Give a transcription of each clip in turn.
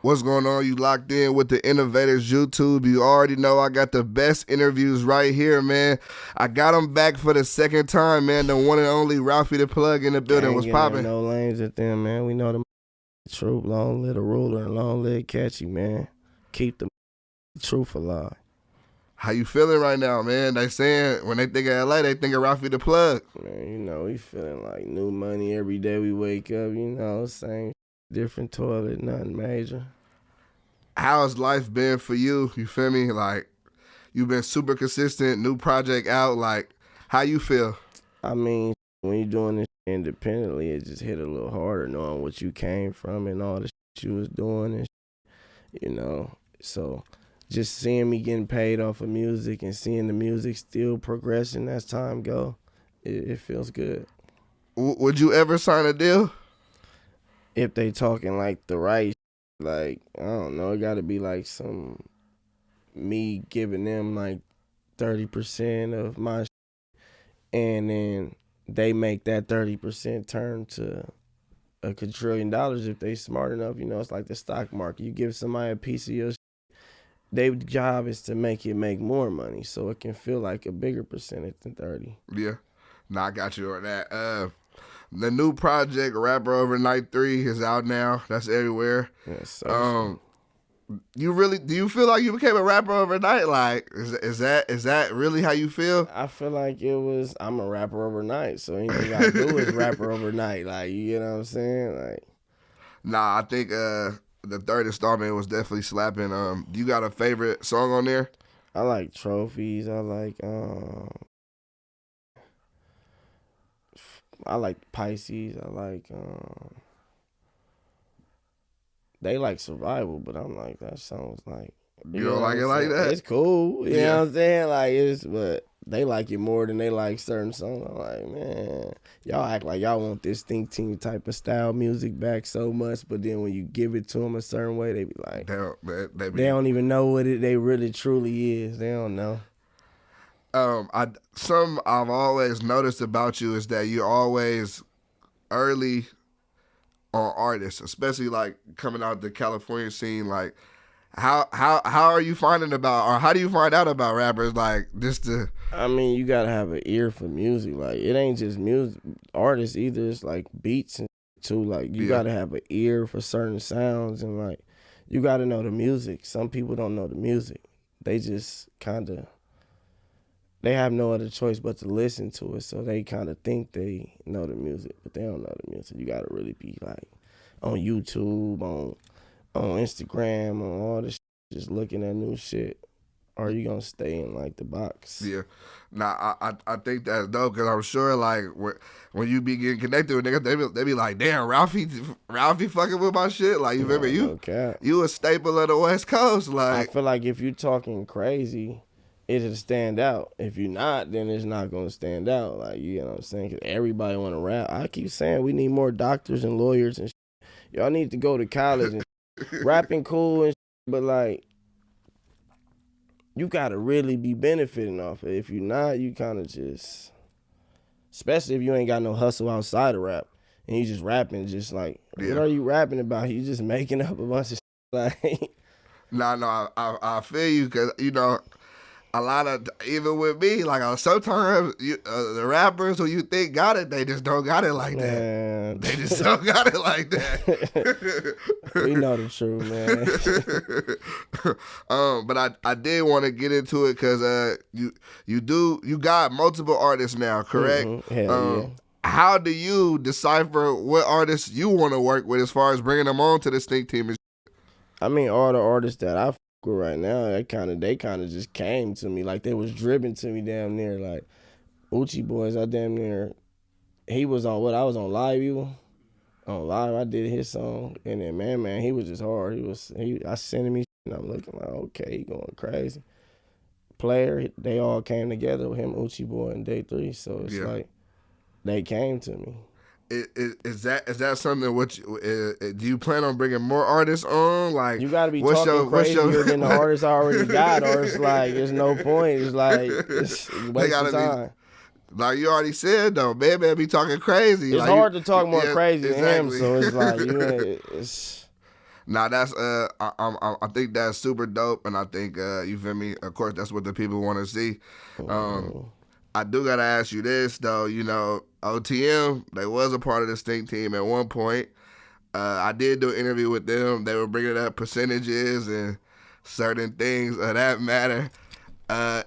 What's going on? You locked in with the Innovators YouTube. You already know I got the best interviews right here, man. I got them back for the second time, man. The one and only Ralfy the Plug in the building was popping. No lanes at them, man. We know the truth. Long live the ruler and long live catchy, man. Keep the truth alive. How you feeling right now, man? They saying when they think of LA, they think of Ralfy the Plug. Man, you know, we feeling like new money every day we wake up, you know, same different toilet, nothing major. How's life been for you? You feel me? Like, you've been super consistent, new project out. Like, how you feel? I mean, when you're doing this independently, it just hit a little harder knowing what you came from and all the shit you was doing and shit, you know. So just seeing me getting paid off of music and seeing the music still progressing as time go, it feels good. Would you ever sign a deal? If they talking like the right, like, I don't know, it got to be like me giving them like 30% of my and then they make that 30% turn to $1 quadrillion if they smart enough. You know, it's like the stock market. You give somebody a piece of your their job is to make it make more money, so it can feel like a bigger percentage than 30. Yeah. No, I got you on that. The new project, Rapper Overnight 3, is out now. That's everywhere. Yes, sir. Do you feel like you became a rapper overnight? Like, is that really how you feel? I feel like I'm a rapper overnight, so anything I do is rapper overnight. Like, you know what I'm saying? Like, nah, I think the third installment was definitely slapping. Do you got a favorite song on there? I like Trophies. I like Pisces. I like they like Survival, but I'm like, that song's like, you don't like it like that? It's cool. You know what I'm saying? Like, but they like it more than they like certain songs. I'm like, man, y'all act like y'all want this Stinc Team type of style music back so much, but then when you give it to them a certain way, they be like, they don't even know what they really truly is. They don't know. Something I've always noticed about you is that you're always early on artists, especially like coming out the California scene. Like, how are you finding about, or how do you find out about rappers? Like, I mean, you gotta have an ear for music. Like, it ain't just music artists either. It's like beats and too. Like, you gotta have an ear for certain sounds, and like, you gotta know the music. Some people don't know the music. They just they have no other choice but to listen to it, so they kind of think they know the music, but they don't know the music. You gotta really be like on YouTube, on Instagram, on all this shit, just looking at new shit, or you gonna stay in like the box. Yeah, nah, I think that's dope, because I'm sure like when you be getting connected with niggas, they be like, damn, Ralfy fucking with my shit. Like, you remember you a staple of the West Coast. Like, I feel like if you talking crazy, it'll stand out. If you're not, then it's not gonna stand out. Like, you know what I'm saying? Cause everybody want to rap. I keep saying we need more doctors and lawyers and shit. Y'all need to go to college and rapping cool and shit, but like, you gotta really be benefiting off it. If you're not, you kind of just, especially if you ain't got no hustle outside of rap and you just rapping, just like, what are you rapping about? You just making up a bunch of shit. Like, no, I feel you, because you know, a lot of, even with me, like, sometimes the rappers who you think got it, they just don't got it like that. man, They just don't got it like that. we know the truth, man. But I did want to get into it because you got multiple artists now, correct? Mm-hmm. Hell yeah. How do you decipher what artists you want to work with as far as bringing them on to the Stinc Team? I mean, all the artists that I with right now, they kind of just came to me, like they was driven to me damn near. Like Uchi Boys, I damn near, he was on I was on Live You. On Live, I did his song, and then man, he was just hard. I sent him, and I'm looking like, okay, he going crazy. Player, they all came together with him, Uchi Boy, and Day 3. So it's like they came to me. Is that something? Do you plan on bringing more artists on? Like, you got to be talking crazier than the artists I already got, or it's like there's no point. It's like it's wasting time. Like you already said though, man be talking crazy. It's like, hard to talk more crazy exactly. than him, so it's like Nah, that's I think that's super dope, and I think you feel me. Of course, that's what the people want to see. Um, Mm-hmm. I do gotta ask you this though. You know, OTM they was a part of the Stink Team at one point. I did do an interview with them. They were bringing up percentages and certain things of that matter.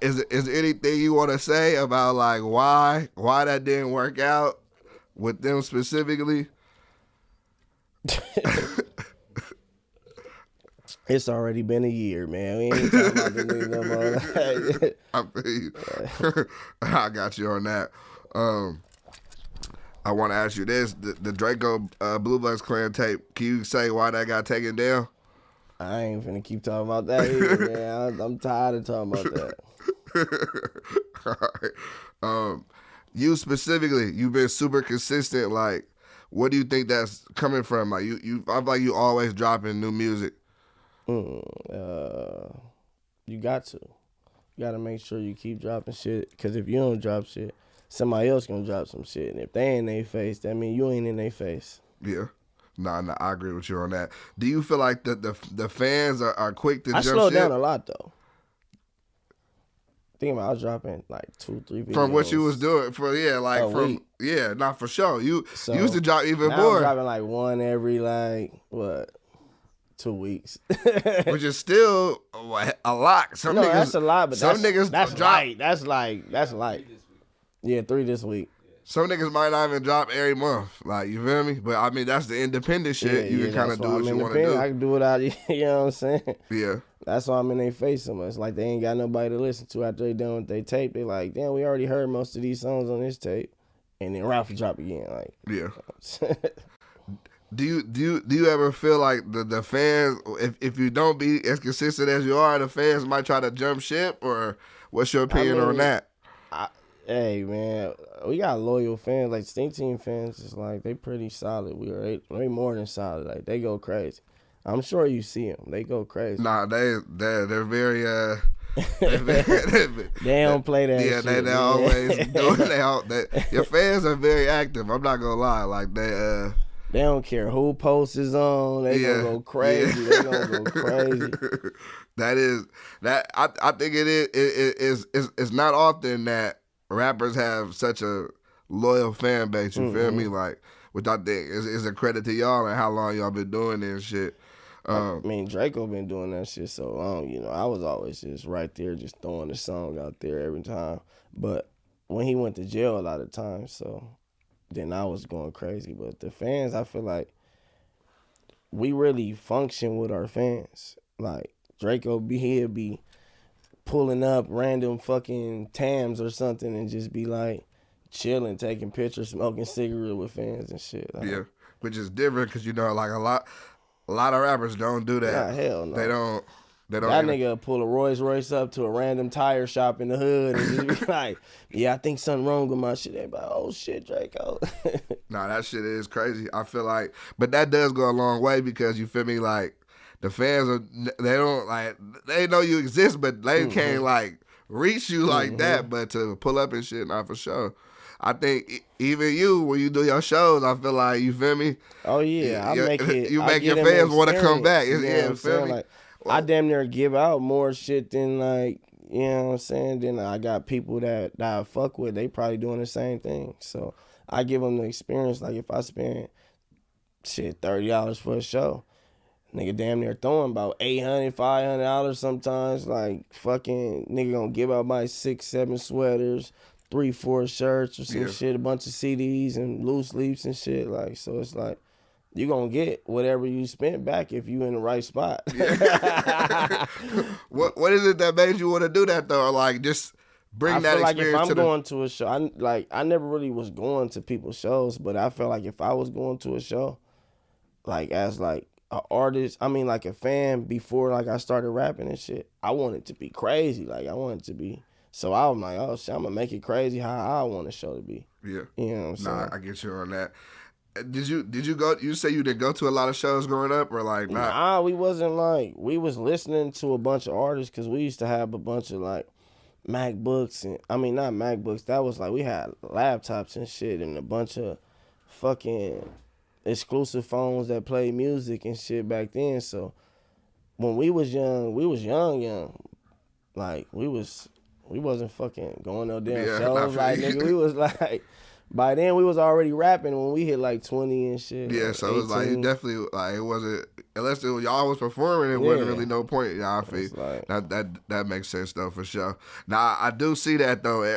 Is there anything you want to say about like why that didn't work out with them specifically? It's already been a year, man. We ain't talking about the nigga no more. Like, I feel you. I got you on that. I want to ask you this: the Draco Blue Bloods Clan tape. Can you say why that got taken down? I ain't finna keep talking about that either, man. I'm tired of talking about that. All right. You specifically, you've been super consistent. Like, what do you think that's coming from? Like, I feel like you always dropping new music. You got to. You got to make sure you keep dropping shit. Because if you don't drop shit, somebody else gonna drop some shit. And if they in their face, that mean you ain't in their face. Yeah. Nah, I agree with you on that. Do you feel like the fans are quick to jump ship? I slowed down a lot, though. Think about I was dropping like 2-3 videos. From what you was doing. Week. Yeah, not for sure. You used to drop even now more. I'm dropping like one every 2 weeks. Which is still a lot. Some niggas, that's a lot, but some niggas that's drop, light. That's light. Yeah, 3 this week. Some niggas might not even drop every month. Like, you feel me? But I mean, that's the independent shit. You can kind of do what you want to do. I can do without you. You know what I'm saying? Yeah. That's why I'm in their face so much. Like, they ain't got nobody to listen to after they done with their tape. They like, damn, we already heard most of these songs on this tape. And then Ralfy drop again. Like, yeah. Do you ever feel like the fans, if you don't be as consistent as you are, the fans might try to jump ship? Or what's your opinion on that? Hey, man, we got loyal fans. Like, Stinc Team fans, is like, they pretty solid. They more than solid. Like, they go crazy. I'm sure you see them. They go crazy. Nah, they're very they don't play that shit. Yeah, they always do. Your fans are very active. I'm not gonna lie. Like, they don't care who post is on. They gonna go crazy. Yeah. They gonna go crazy. I think it's not often that rappers have such a loyal fan base. You feel me? Like, which I think is a credit to y'all and how long y'all been doing this shit. I mean, Drakeo been doing that shit so long. You know, I was always just right there, just throwing the song out there every time. But when he went to jail a lot of times, so then I was going crazy. But the fans, I feel like we really function with our fans. Like, Drakeo he'll be pulling up random fucking Tams or something and just be like chilling, taking pictures, smoking cigarettes with fans and shit. Like, yeah, which is different because, you know, like a lot of rappers don't do that. Nah, hell no. They don't. That nigga pull a Rolls Royce up to a random tire shop in the hood and just be like, yeah, I think something wrong with my shit. They be like, oh shit, Drakeo. Nah, that shit is crazy. I feel like, but that does go a long way because, you feel me, like, the fans they know you exist, but they can't like reach you like that. But to pull up and shit, not for sure. I think even you, when you do your shows, I feel like, you feel me? Oh yeah, you make your fans want to come back. Yeah, feel me? Like, I damn near give out more shit than, like, you know what I'm saying? Then I got people that I fuck with, they probably doing the same thing. So I give them the experience. Like, if I spend shit $30 for a show, nigga damn near throwing about $800, $500 sometimes. Like, fucking nigga gonna give out my 6-7 sweaters, 3-4 shirts or some shit, a bunch of CDs and loose leaves and shit. Like, so it's like, you gonna get whatever you spent back if you in the right spot. Yeah. What is it that made you want to do that though? Or like, just bring that experience to I feel like if I'm going to a show, I never really was going to people's shows, but I felt like if I was going to a show, like, as like an artist, I mean, like a fan before, like, I started rapping and shit, I want it to be crazy. Like, I want it to be. So I was like, oh shit, I'm gonna make it crazy how I want the show to be. Yeah. You know what I'm saying? Nah, I get you on that. Did you go? You say you didn't go to a lot of shows growing up, or like not? Nah, we wasn't like, we was listening to a bunch of artists because we used to have a bunch of like MacBooks and, I mean, not MacBooks. That was like, we had laptops and shit and a bunch of fucking exclusive phones that play music and shit back then. So when we was young. Like we wasn't fucking going no damn shows. Like nigga, we was like by then we was already rapping when we hit like 20 and shit. Yeah, like so it was like you definitely like it wasn't unless y'all was performing, it wasn't really no point. I feel like, that makes sense though for sure. Now I do see that though.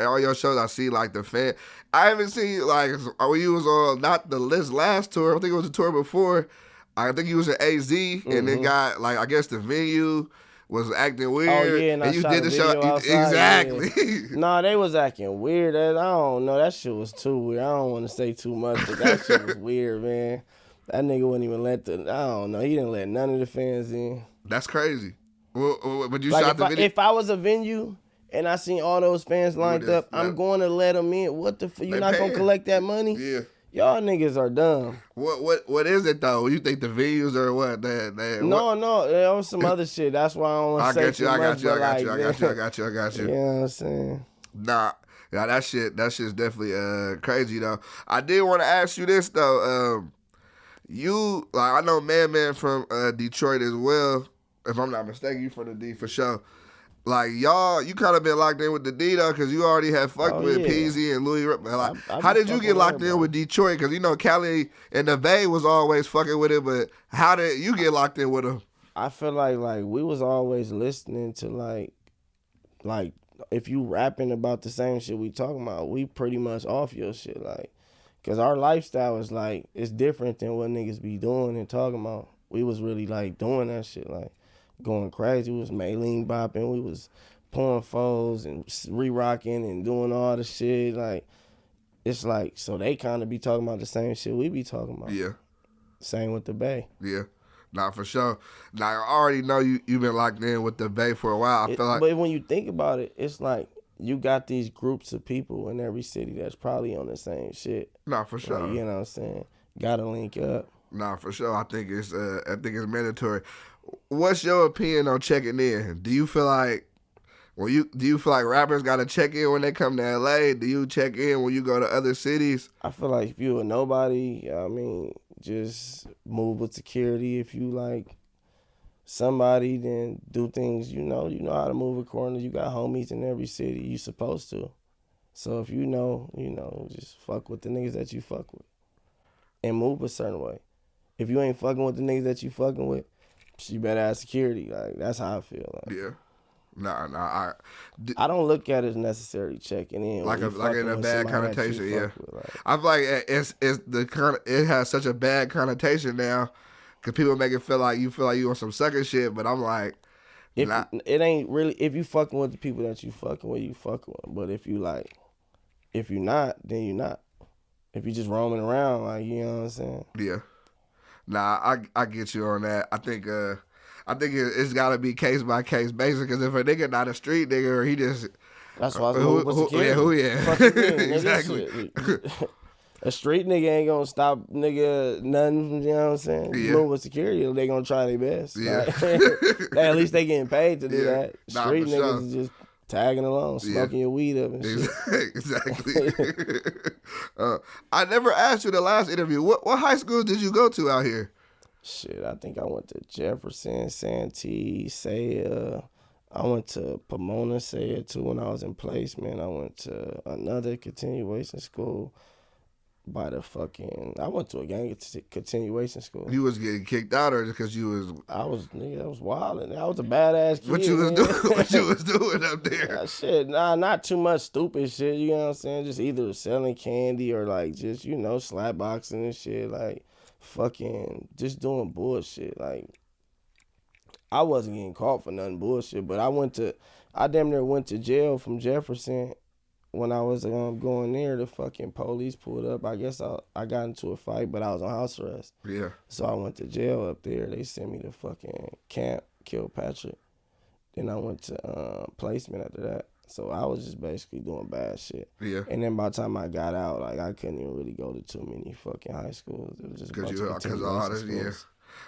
All your shows I see like the fan. I haven't seen like when you was on not the last tour. I think it was the tour before. I think you was in AZ and then got like I guess the venue was acting weird. Oh yeah, and you shot did the the show outside, exactly. Yeah. Nah, they was acting weird. I don't know. That shit was too weird. I don't want to say too much, but that shit was weird, man. That nigga wouldn't even let I don't know. He didn't let none of the fans in. That's crazy. Well, but you like shot the video. If I was a venue and I seen all those fans lined up, I'm going to let them in. What the fuck? You not gonna collect that money? Yeah. Y'all niggas are dumb. What is it though? You think the views or what? No, there was some other shit. That's why I don't want to say too much. I got you. You know what I'm saying? Nah, that shit's definitely crazy though. I did want to ask you this though. You like I know Man from Detroit as well. If I'm not mistaken, you from the D for sure. Like y'all, you kind of been locked in with the D though, because you already had fucked with Peasy and Louis. Like, how did you get locked in with Detroit? Because you know Cali and the Bay was always fucking with it, but how did you get locked in with them? I feel like we was always listening to like if you rapping about the same shit we talking about, we pretty much off your shit, like, because our lifestyle is like it's different than what niggas be doing and talking about. We was really like doing that shit, like. Going crazy. We was Maylene bopping. We was pouring foes and re-rocking and doing all the shit. Like, it's like, so they kind of be talking about the same shit we be talking about. Yeah. Same with the Bay. Yeah. Nah, for sure. Now, I already know you've been locked in with the Bay for a while. I feel like. But when you think about it, it's like you got these groups of people in every city that's probably on the same shit. Nah, for sure. Like, you know what I'm saying? Gotta link up. Nah, for sure. I think it's mandatory. What's your opinion on checking in? Do you feel like rappers gotta check in when they come to LA? Do you check in when you go to other cities? I feel like if you a nobody, I mean, just move with security. If you like somebody, then do things, you know how to move accordingly. You got homies in every city. You supposed to. So if you know, just fuck with the niggas that you fuck with. And move a certain way. If you ain't fucking with the niggas that you fucking with, you better have security. Like, that's how I feel. Like. Yeah. Nah. I don't look at it as necessarily checking in. Like in a bad connotation, yeah. I feel like it has such a bad connotation now because people make it feel like you on some sucker shit, but I'm like, it ain't really, if you fucking with the people that you fucking with, you fucking with them. But if you not, then you not. If you just roaming around, like, you know what I'm saying? Yeah. Nah, I get you on that. I think it's got to be case by case basis because if a nigga not a street nigga or he just that's why I was moving with security. Yeah. Exactly. A street nigga ain't gonna stop nigga nothing. You know what I'm saying? Yeah. Move with security, they gonna try their best. Yeah. Like, at least they getting paid to do that. Street niggas is just tagging along, smoking your weed up and shit. Exactly. I never asked you the last interview. What high school did you go to out here? Shit, I think I went to Jefferson, Santee, Saya. I went to Pomona, Saya too when I was in placement. I went to another continuation school by the fucking. I went to a gang continuation school. You was getting kicked out or because you was? I was wilding. I was a badass kid. What you was doing? What you was doing up there? Shit, not too much stupid shit. You know what I'm saying? Just either selling candy or like just slap boxing and shit. Like fucking just doing bullshit. Like I wasn't getting caught for nothing bullshit, but I damn near went to jail from Jefferson. When I was going there, the fucking police pulled up. I guess I got into a fight, but I was on house arrest. Yeah. So I went to jail up there. They sent me to fucking camp, Kilpatrick. Then I went to placement after that. So I was just basically doing bad shit. Yeah. And then by the time I got out, like I couldn't even really go to too many fucking high schools. It was just because all this, yeah.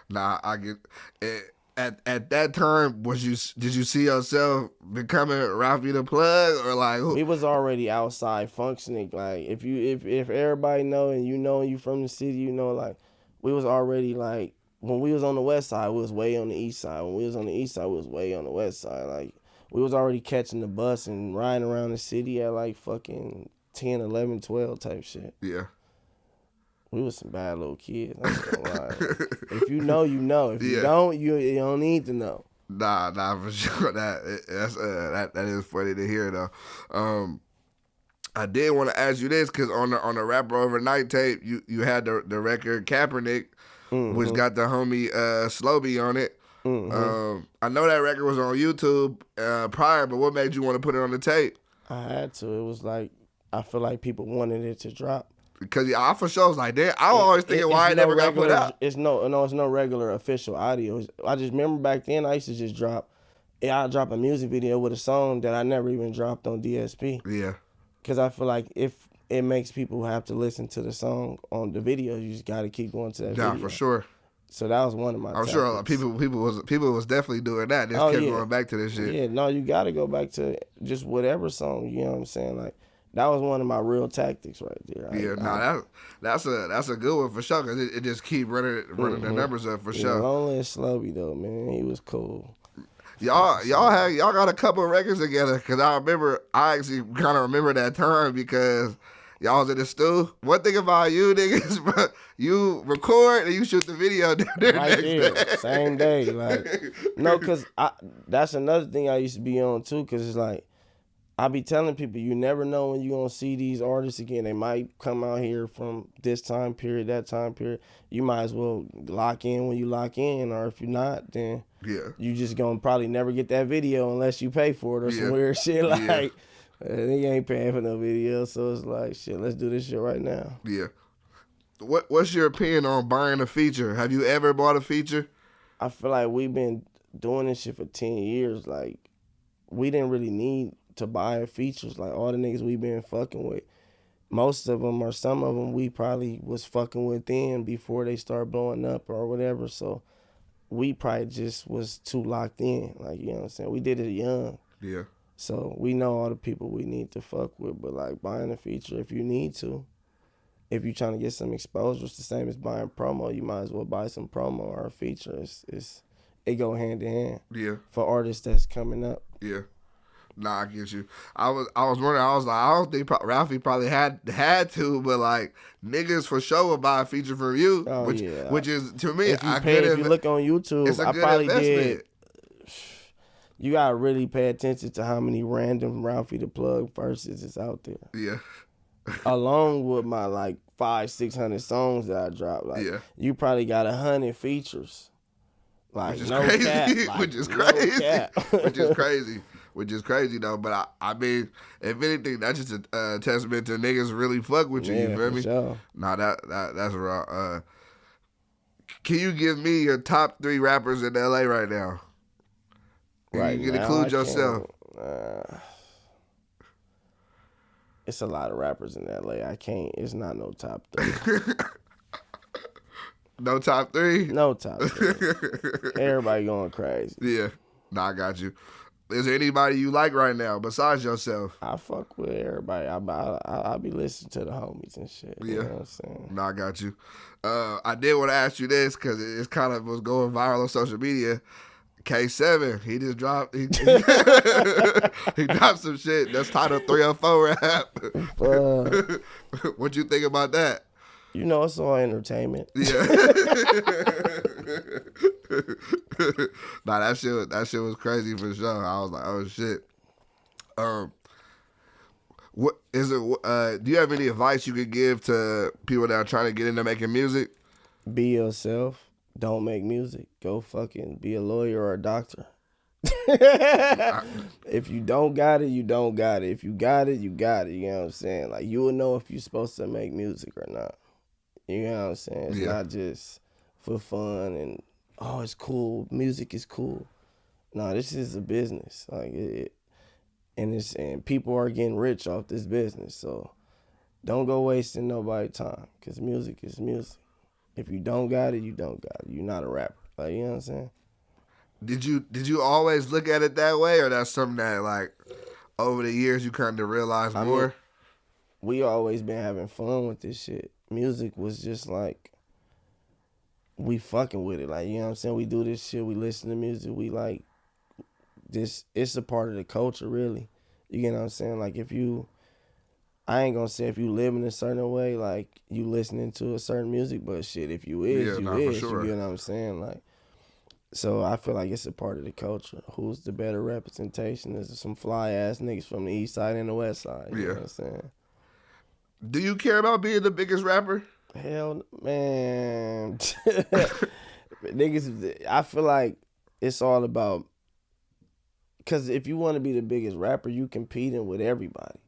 Nah, I get it. at that time, did you see yourself becoming Ralfy the Plug, or like who? We was already outside functioning. Like if everybody know and you from the city, like we was already like when we was on the west side, we was way on the east side. When we was on the east side, we was way on the west side. Like we was already catching the bus and riding around the city at like fucking 10, 11, 12 type shit. Yeah. We was some bad little kids. I'm just gonna lie. If you know, you know. If you Yeah. don't, you don't need to know. Nah, for sure. That is funny to hear though. I did want to ask you this because on the Rapper Overnight tape, you had the record Kapernick, which got the homie Slo-Be on it. I know that record was on YouTube prior, but what made you want to put it on the tape? I had to. It was like I feel like people wanted it to drop. Because I for sure was like, damn, I was always thinking why it never got put out. It's no regular official audio. I just remember back then I used to just drop. I'd drop a music video with a song that I never even dropped on DSP. Yeah. Because I feel like if it makes people have to listen to the song on the video, you just got to keep going to that video. Yeah, for sure. So that was one of my I'm tactics. sure people was definitely doing that. They just kept going back to this shit. Yeah, no, you got to go back to just whatever song, you know what I'm saying? Like, that was one of my real tactics right there. That's a good one for sure because it just keep running the numbers up for sure. Lonely and Slo-Be though, man, he was cool. Y'all got a couple of records together because I actually kind of remember that time because y'all was in the stew. One thing about you niggas, bro, you record and you shoot the video there right next there, day. same day. Like, no, because that's another thing I used to be on too because it's like, I be telling people, you never know when you're going to see these artists again. They might come out here from this time period, that time period. You might as well lock in when you lock in, or if you're not, then you just going to probably never get that video unless you pay for it or some weird shit. Like, they ain't paying for no video, so it's like, shit, let's do this shit right now. Yeah. What's your opinion on buying a feature? Have you ever bought a feature? I feel like we've been doing this shit for 10 years. Like, we didn't really need to buy features. Like all the niggas we been fucking with, most of them or some of them we probably was fucking with then before they start blowing up or whatever. So we probably just was too locked in. Like, you know what I'm saying? We did it young. Yeah. So we know all the people we need to fuck with. But like buying a feature, if you need to, if you're trying to get some exposure, it's the same as buying promo. You might as well buy some promo or a feature. It go hand in hand. Yeah. For artists that's coming up. Yeah. Nah, I get you. I was wondering. I was like, I don't think Ralfy probably had to, but like niggas for sure would buy a feature from you, which is to me. If you look on YouTube, it's a good probably investment. You gotta really pay attention to how many random Ralfy the Plug verses is out there. Yeah. Along with my like 500-600 songs that I dropped, like you probably got 100 features. Like which is no crazy. cap, like, which is no crazy. Cap. Which is crazy though. But I mean, if anything, that's just a testament to niggas really fuck with you. You feel me? Sure. Nah, that's raw. Can you give me your top 3 rappers in LA right now? Right you can now, include yourself. It's a lot of rappers in LA. I can't. It's not no top 3. No top 3? No top 3. Everybody going crazy. Yeah. Nah, I got you. Is there anybody you like right now besides yourself? I fuck with everybody. I be listening to the homies and shit. Yeah. You know what I'm saying? Nah, I got you. I did want to ask you this because it kind of was going viral on social media. K7, he just dropped he dropped some shit that's titled 304 rap. What you think about that? You know, it's all entertainment. Yeah. Nah, that shit was crazy for sure. I was like, oh shit. What is it? Do you have any advice you could give to people that are trying to get into making music? Be yourself. Don't make music. Go fucking be a lawyer or a doctor. If you don't got it, you don't got it. If you got it, you got it. You know what I'm saying? Like, you will know if you're supposed to make music or not. You know what I'm saying? It's not just for fun and, oh, it's cool. Music is cool. No, this is a business. Like, and people are getting rich off this business. So don't go wasting nobody's time, because music is music. If you don't got it, you don't got it. You're not a rapper. Like, you know what I'm saying? Did you always look at it that way, or that's something that like over the years you kind of realized more? mean, we always been having fun with this shit. Music was just like we fucking with it. Like, you know what I'm saying? We do this shit. We listen to music. We like this. It's a part of the culture, really. You get what I'm saying? Like, I ain't gonna say if you live in a certain way, like you listening to a certain music, but shit, if you is, for sure. You get what I'm saying? Like, so I feel like it's a part of the culture. Who's the better representation? Is some fly ass niggas from the east side and the west side? You know what I'm saying? Do you care about being the biggest rapper? Hell, man. Niggas, I feel like it's all about, because if you want to be the biggest rapper, you competing with everybody.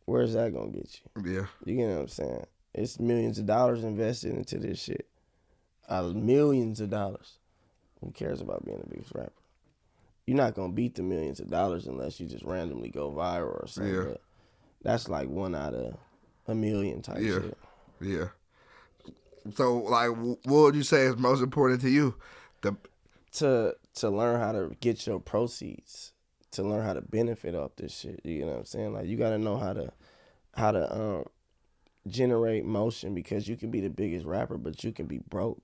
Where's that gonna get you? Yeah. You get what I'm saying? It's millions of dollars invested into this shit. Millions of dollars. Who cares about being the biggest rapper? You're not gonna beat the millions of dollars unless you just randomly go viral or something. Yeah. But that's like 1 out of a million type shit. Yeah. So, like, what would you say is most important to you? To learn how to get your proceeds, to learn how to benefit off this shit. You know what I'm saying? Like, you gotta know how to generate motion, because you can be the biggest rapper, but you can be broke.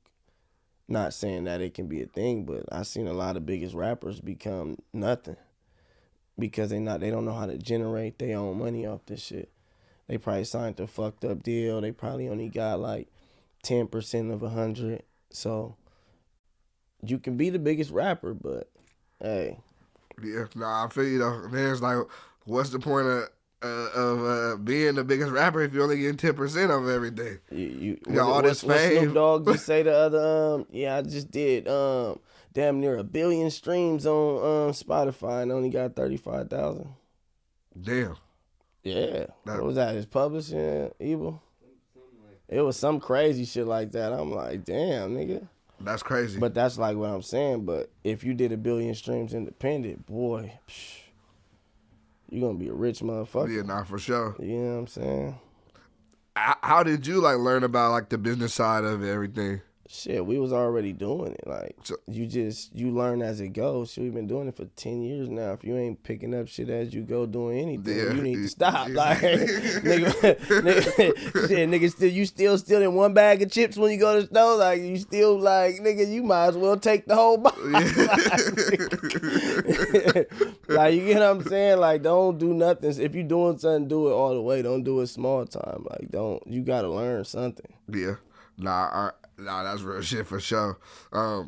Not saying that it can be a thing, but I've seen a lot of biggest rappers become nothing because they don't know how to generate their own money off this shit. They probably signed a fucked up deal. They probably only got like 10% of 100. So you can be the biggest rapper, but hey. Yeah, I feel you though. There's like, what's the point of being the biggest rapper if you're only getting 10% of everything? You got all this fame. What Snoop Dogg just say the other I just did damn near 1 billion streams on Spotify and only got 35,000. Damn. Yeah. What was that? His publishing evil? It was some crazy shit like that. I'm like, damn, nigga. That's crazy. But that's like what I'm saying. But if you did 1 billion streams independent, boy, you're going to be a rich motherfucker. Yeah, nah, for sure. You know what I'm saying? How did you like learn about like the business side of everything? Shit, we was already doing it. Like, So, you learn as it goes. Shit, we've been doing it for 10 years now. If you ain't picking up shit as you go doing anything, you need to stop. Like, nigga, you still stealing 1 bag of chips when you go to the store? Like, you still like, nigga, you might as well take the whole box. Like, you get what I'm saying? Like, don't do nothing. If you doing something, do it all the way. Don't do it small time. Like, you got to learn something. Yeah. Nah, that's real shit for sure. I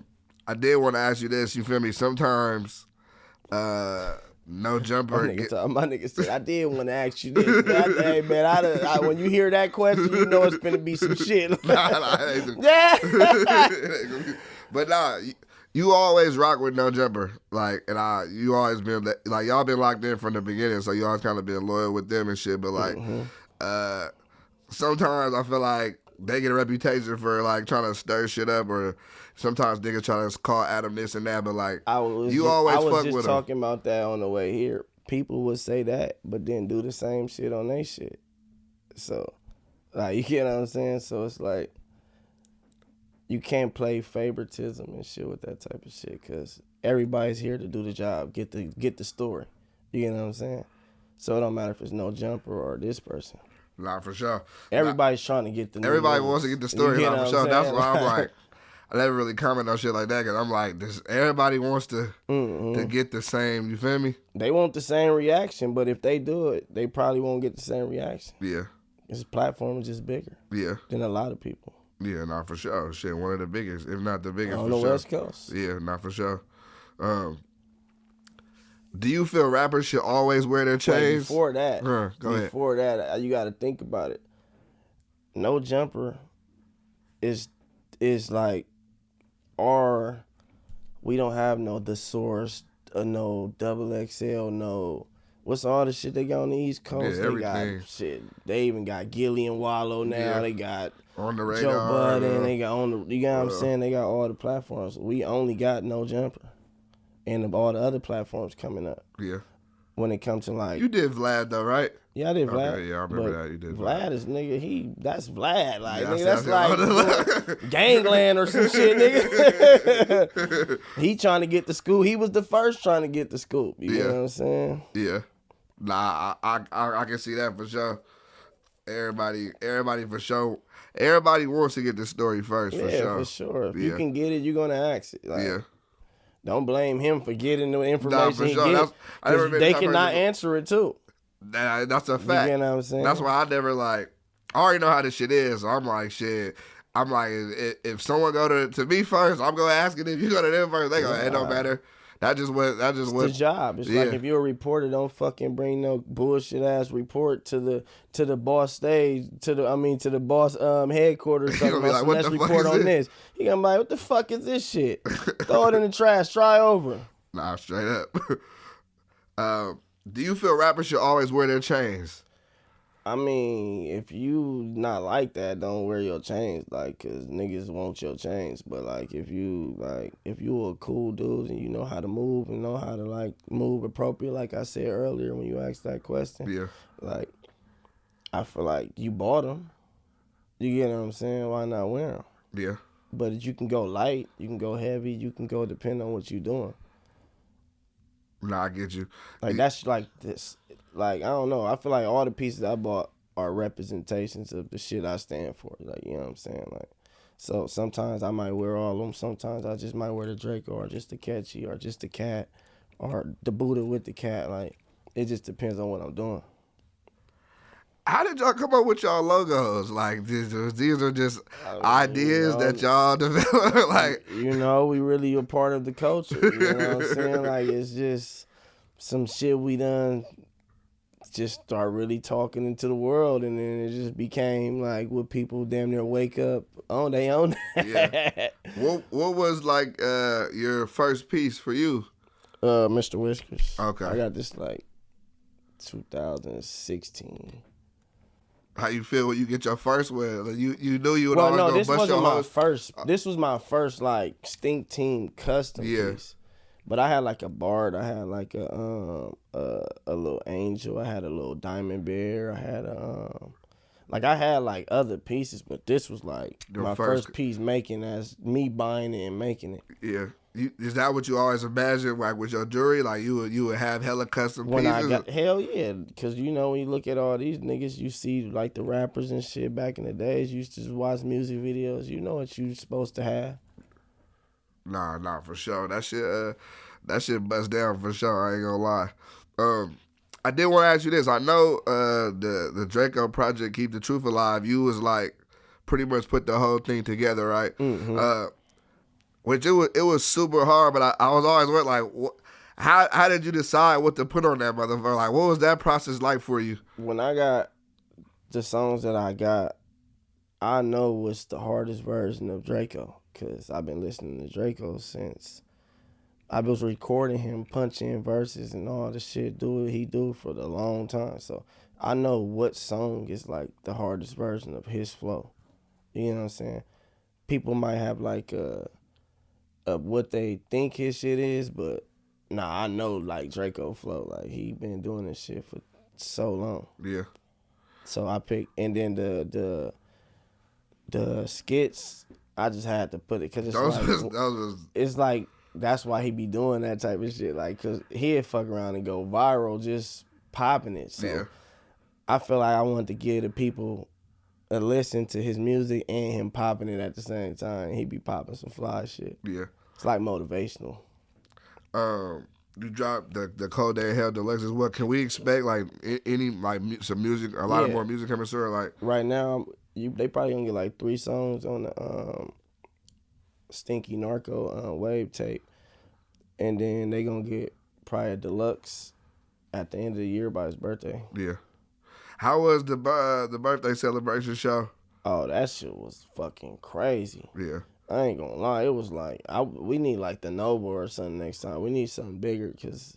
did want to ask you this. You feel me? Sometimes, no jumper. My nigga said, I did want to ask you this. Man. Hey, man, when you hear that question, you know it's finna be some shit. Yeah. But nah, you always rock with no jumper. Like, and you always been, like, y'all been locked in from the beginning, so you always kind of been loyal with them and shit. But, like, sometimes I feel like they get a reputation for like trying to stir shit up, or sometimes niggas try to call Adam this and that, but like I was just talking about that on the way here. People would say that, but then do the same shit on their shit. So, like, you get what I'm saying? So it's like you can't play favoritism and shit with that type of shit, because everybody's here to do the job, get the story. You get what I'm saying? So it don't matter if it's no jumper or this person. Nah, for sure. Everybody's trying to get the Everybody wants to get the story, nah, for sure. That's why I'm like, I never really comment on shit like that, because I'm like, everybody wants to get the same, you feel me? They want the same reaction, but if they do it, they probably won't get the same reaction. Yeah. This platform is just bigger. Yeah. Than a lot of people. Yeah, nah, for sure. Shit, one of the biggest, if not the biggest, on for the sure. West Coast. Yeah, not for sure. Do you feel rappers should always wear their chains? Before that, go ahead. You got to think about it. No jumper is like we don't have no The Source, no XXL, no. What's all the shit they got on the East Coast? Yeah, everything. They got shit. They even got Gilly and Wallow now. Yeah. They got On the Radar. Joe Budden. They got on the. You know what I'm saying? They got all the platforms. We only got no jumper, and all the other platforms coming up. Yeah. when it comes to like. You did Vlad though, right? Yeah, I did Vlad. Okay, yeah, I remember that. You did Vlad is nigga. That's Vlad. Like Yeah, nigga, I that's see, I like see. gangland or some shit, nigga. He trying to get to school. He was the first trying to get to school. You know what I'm saying? Yeah. Nah, I can see that for sure. Everybody for sure. Everybody wants to get the story first, for sure. Yeah, for sure. If you can get it, you're gonna ask it. Like, yeah. Don't blame him for getting the information he get. Because they cannot answer it too. That's a fact. You know what I'm saying? That's why I never like. I already know how this shit is. So I'm like, shit. I'm like, if someone go to me first, I'm gonna ask it. If you go to them first, they go, it don't matter. That just what. The job. It's like if you're a reporter, don't fucking bring no bullshit ass report to the boss stage, to the boss headquarters. Talking about like, let's report on this. He gonna be like, what the fuck is this shit? Throw it in the trash. Try over. Nah, straight up. Do you feel rappers should always wear their chains? I mean, if you not like that, don't wear your chains, like, cause niggas want your chains. But like, if you a cool dude and you know how to move and know how to like move appropriate, like I said earlier when you asked that question, like, I feel like you bought them. You get what I'm saying? Why not wear them? Yeah. But you can go light, you can go heavy, you can go depending on what you doing. Nah, I get you. Like that's like this. Like I don't know. I feel like all the pieces I bought are representations of the shit I stand for. Like you know what I'm saying. Like so sometimes I might wear all of them. Sometimes I just might wear the Drakeo or just the Catchy or just the cat or the Buddha with the cat. Like it just depends on what I'm doing. How did y'all come up with y'all logos? Like these are just ideas that y'all develop. Like we really a part of the culture. You know what I'm saying? Like it's just some shit we done. Just start really talking into the world, and then it just became like what people damn near wake up on they own. Yeah. What was like your first piece for you? Mr. Whiskers. Okay. I got this like 2016. How you feel when you get your first one? You knew you would always go bust your this wasn't my hoes? first. This was my first like Stinc Team custom piece. But I had like a bard. I had like a little angel. I had a little diamond bear. I had I had like other pieces, but this was like my first piece making as me buying it and making it. Yeah. Is that what you always imagined, like with your jewelry? Like you would have hella custom pieces? Hell yeah, because when you look at all these niggas, you see like the rappers and shit back in the days. You used to just watch music videos. You know what you supposed to have. Nah, for sure. That shit bust down for sure. I ain't gonna lie. I did want to ask you this. I know the Drakeo project, Keep the Truth Alive. You was like pretty much put the whole thing together, right? Mm-hmm. Which it was super hard, but I was always wondering like, how did you decide what to put on that motherfucker? Like, what was that process like for you? When I got the songs that I got, I know what's the hardest version of Drakeo. Because I've been listening to Drakeo since I was recording him punching verses and all the shit he do for the long time. So I know what song is like the hardest version of his flow. You know what I'm saying? People might have like what they think his shit is, but I know like Drakeo flow. Like he been doing this shit for so long. Yeah. So I picked, and then the skits, I just had to put it because it's like that's why he be doing that type of shit. Like, cause he'd fuck around and go viral just popping it. So I feel like I wanted to give the people a listen to his music and him popping it at the same time. He be popping some fly shit. Yeah, it's like motivational. You dropped the Cold Day Hell Deluxe as well. Can we expect like any like some music, a lot of more music coming soon? Like right now, they probably gonna get like 3 songs on the Stinky Narco wave tape, and then they gonna get probably a deluxe at the end of the year by his birthday. Yeah. How was the birthday celebration show? Oh, that shit was fucking crazy. Yeah. I ain't gonna lie, it was like we need like the Nova or something next time. We need something bigger because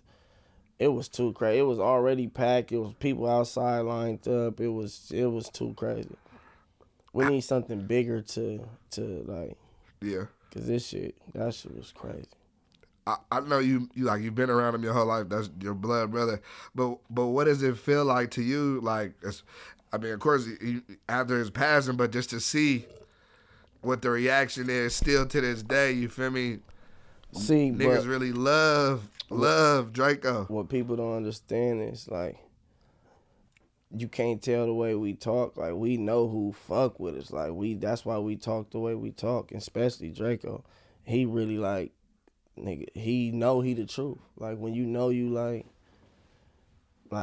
it was too crazy. It was already packed. It was people outside lined up. It was too crazy. We need something bigger to like. Yeah. Cause that shit was crazy. I know you like you've been around him your whole life. That's your blood brother. But what does it feel like to you? Like, I mean, of course, after his passing, but just to see what the reaction is still to this day. You feel me? See, Niggas really love Draco. What people don't understand is like you can't tell the way we talk. Like we know who fuck with us. Like that's why we talk the way we talk, especially Draco. He really like nigga. He know he the truth. Like when you know you like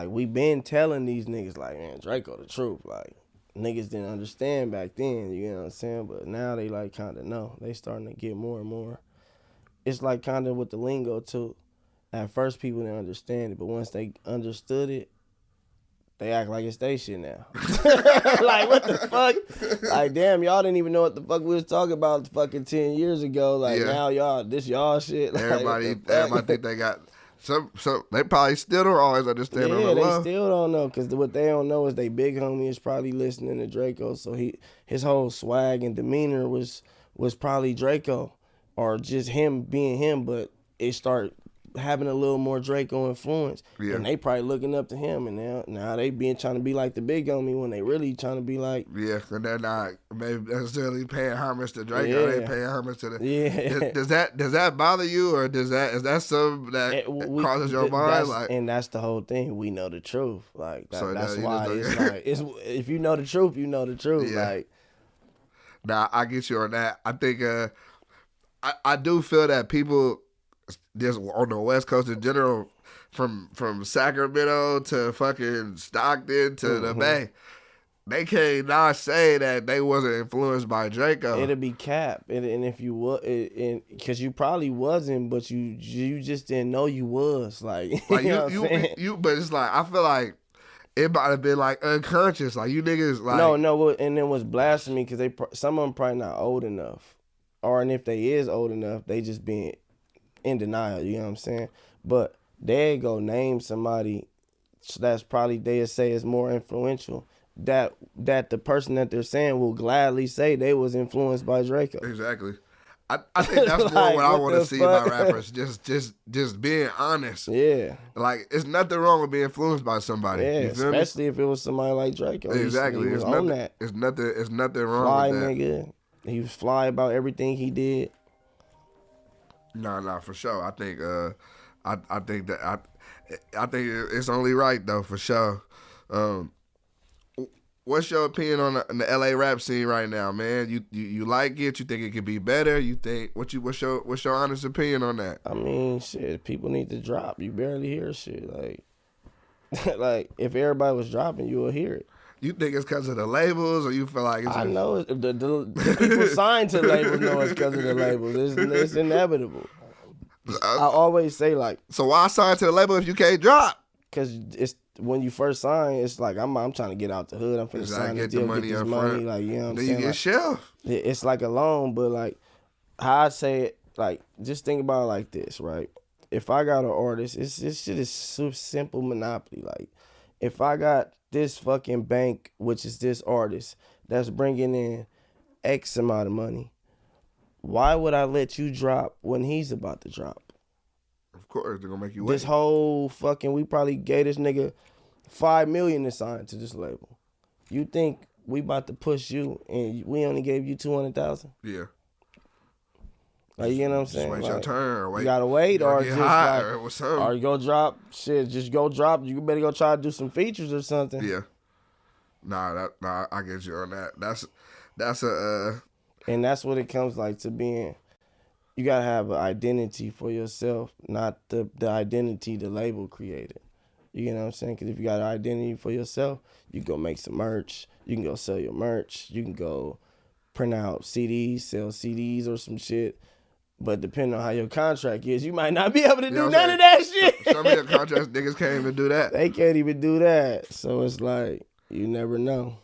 we been telling these niggas like, man, Draco the truth. Like niggas didn't understand back then. You know what I'm saying? But now they like kind of know. They starting to get more and more. It's like kind of with the lingo too. At first people didn't understand it, but once they understood it, they act like it's they shit now. Like, what the fuck? Like, damn, y'all didn't even know what the fuck we was talking about fucking 10 years ago. Like, now y'all, this y'all shit. Like, everybody think they got some. They probably still don't always understand. Yeah, they still don't know, because what they don't know is they big homie is probably listening to Draco. So his whole swag and demeanor was probably Draco, or just him being him. But it started having a little more Draco influence, and they probably looking up to him, and now they trying to be like the big homie when they really trying to be like, and they're not maybe necessarily paying homage to Draco. They paying homage to the Does that bother you, or is that something that crosses your mind? And that's the whole thing. We know the truth, like that's why it's like if you know the truth, you know the truth. Like, nah, I get you on that. I think I do feel that people just on the West Coast in general, from Sacramento to fucking Stockton to the Bay, they can't not say that they wasn't influenced by Draco. It'll be cap, and if you was, because you probably wasn't, but you just didn't know you was. Like you, but it's like I feel like it might have been like unconscious, like you niggas like no, and it was blasphemy because some of them probably not old enough, and if they is old enough, they just being in denial, you know what I'm saying? But they go name somebody that's probably they'll say is more influential, that the person that they're saying will gladly say they was influenced by Draco. Exactly. I think that's more like, what I want to see by rappers. Just being honest. Yeah. Like, it's nothing wrong with being influenced by somebody. Yeah, you feel especially me? if it was somebody like Draco. Exactly. He was on that. It's nothing wrong fly with that. Nigga. He was fly about everything he did. Nah, for sure. I think I think it's only right though, for sure. What's your opinion on the LA rap scene right now, man? You like it? You think it could be better? You think what's your honest opinion on that? I mean, shit, people need to drop. You barely hear shit. Like like if everybody was dropping, you will hear it. You think it's because of the labels, or you feel like it's I know the people signed to labels know it's because of the labels. It's inevitable. I always say, like, so why sign to the label if you can't drop? Because it's when you first sign, it's like I'm trying to get out the hood. I'm finna sign this deal, get this money. Like, you know what I'm saying? Then you get shelved. It's like a loan, but like how I say it, like just think about it like this, right? If I got an artist, this shit is super simple monopoly. Like if I got this fucking bank, which is this artist, that's bringing in X amount of money, why would I let you drop when he's about to drop? Of course, they're gonna make you wait. This whole fucking, we probably gave this nigga $5 million to sign to this label. You think we about to push you and we only gave you 200,000? Yeah. Like, you know what I'm saying? Wait like, your turn, or wait. You gotta wait, or just like, or you go drop shit. Just go drop. You better go try to do some features or something. Yeah. Nah, I get you on that. That's a. And that's what it comes like to being. You gotta have an identity for yourself, not the identity the label created. You know what I'm saying? Because if you got an identity for yourself, you can go make some merch. You can go sell your merch. You can go print out CDs, sell CDs or some shit. But depending on how your contract is, you might not be able to do none of that shit. Some of your contracts, niggas can't even do that. They can't even do that. So it's like, you never know.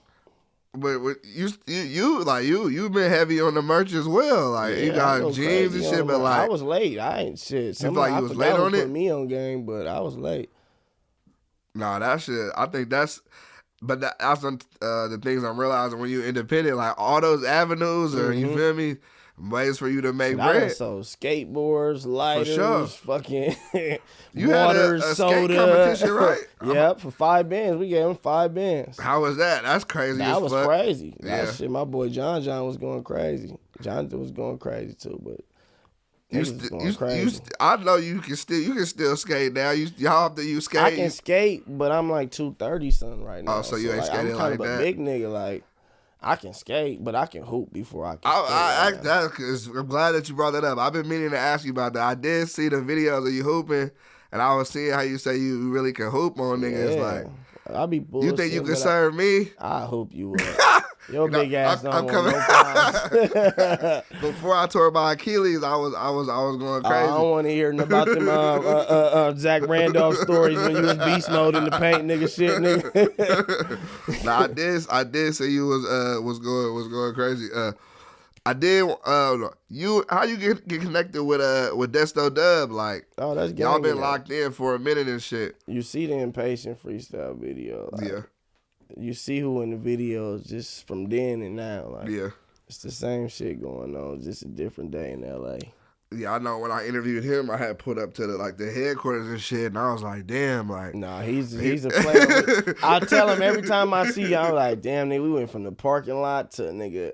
But you've been heavy on the merch as well. Like, you got jeans and shit, but like, I was late. I ain't shit. You like you was late on it? Put me on game, but I was late. Nah, that shit. I think that's. But that's the things I'm realizing when you're independent. Like all those avenues, or you feel me? ways for you to make Shit, I done bread. sold skateboards, lighters, sure. fucking You water, had a soda. skate competition, right? Yep, for 5 bands. We gave him 5 bands. How was that? That's crazy. That was crazy. Yeah. That shit, my boy John was going crazy. Jonathan was going crazy too, but niggas was going crazy. I know you can still skate now. Y'all have to use skate. I can skate, but I'm like 230 something right now. Oh, so you ain't skating I'm kind like of a that? big nigga. Like I can skate, but I can hoop before I can. I asked that because I'm glad that you brought that up. I've been meaning to ask you about that. I did see the videos of you hooping, and I was seeing how you say you really can hoop on niggas. Yeah. Like, I be bullshit. you think you can serve me? I hope you would. Your big ass don't want no problems. Before I tore my Achilles, I was going crazy. I don't want to hear nothing about them Zach Randolph stories when you was beast mode in the paint, nigga. Shit, nigga. Nah, I did say you was going crazy. I did. How you get connected with Desto Dubb? Like, oh, that's y'all been locked in for a minute and shit. You see the Impatient freestyle video. Like, yeah. You see who in the videos just from then and now. Like, yeah. It's the same shit going on, just a different day in LA. Yeah, I know when I interviewed him, I had put up to the headquarters and shit, and I was like, damn, like. Nah, he's a player. I tell him every time I see you, I'm like, damn, nigga, we went from the parking lot to nigga,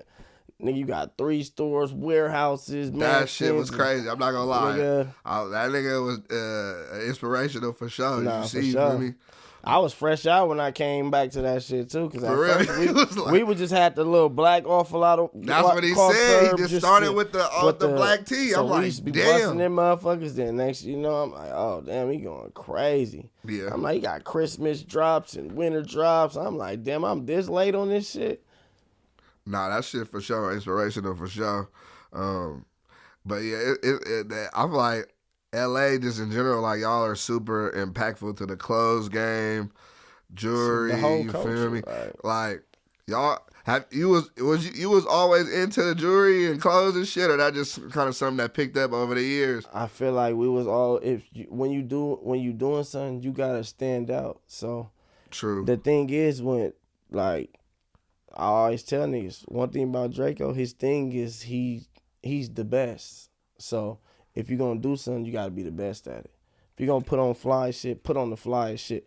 you got 3 stores, warehouses, that shit was crazy. I'm not gonna lie. Nigga, that nigga was inspirational for sure. Nah, you for see, sure. You feel me? I was fresh out when I came back to that shit too, because for real, we would just had the little black awful lot of. That's what he said. He just started with the black tea. So I'm like, we used to be damn. busting them motherfuckers. Then next, I'm like, oh damn, he going crazy. Yeah. I'm like, he got Christmas drops and winter drops. I'm like, damn, I'm this late on this shit. Nah, that shit for sure inspirational for sure. But yeah, I'm like. LA, just in general, like y'all are super impactful to the clothes game, jewelry. The whole you culture, feel me? right. Like y'all you was always into the jewelry and clothes and shit, or that just kind of something that picked up over the years? I feel like we was all when you doing something, you gotta stand out. So true. The thing is when like I always tell niggas one thing about Drakeo, his thing is he's the best. So if you're going to do something, you got to be the best at it. If you're going to put on fly shit, put on the fly shit.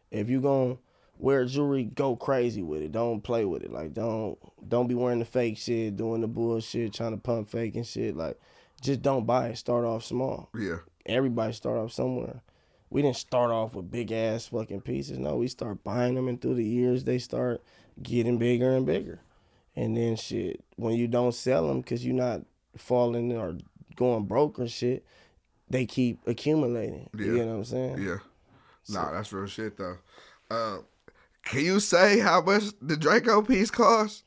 If you're going to wear jewelry, go crazy with it. Don't play with it. Like, don't be wearing the fake shit, doing the bullshit, trying to pump fake and shit. Like, just don't buy it. Start off small. Yeah. Everybody start off somewhere. We didn't start off with big-ass fucking pieces. No, we start buying them, and through the years, they start getting bigger and bigger. And then shit, when you don't sell them because you're not falling or going broke or shit, they keep accumulating. Yeah. You know what I'm saying? Yeah. Nah, that's real shit though. Can you say how much the Drakeo piece cost?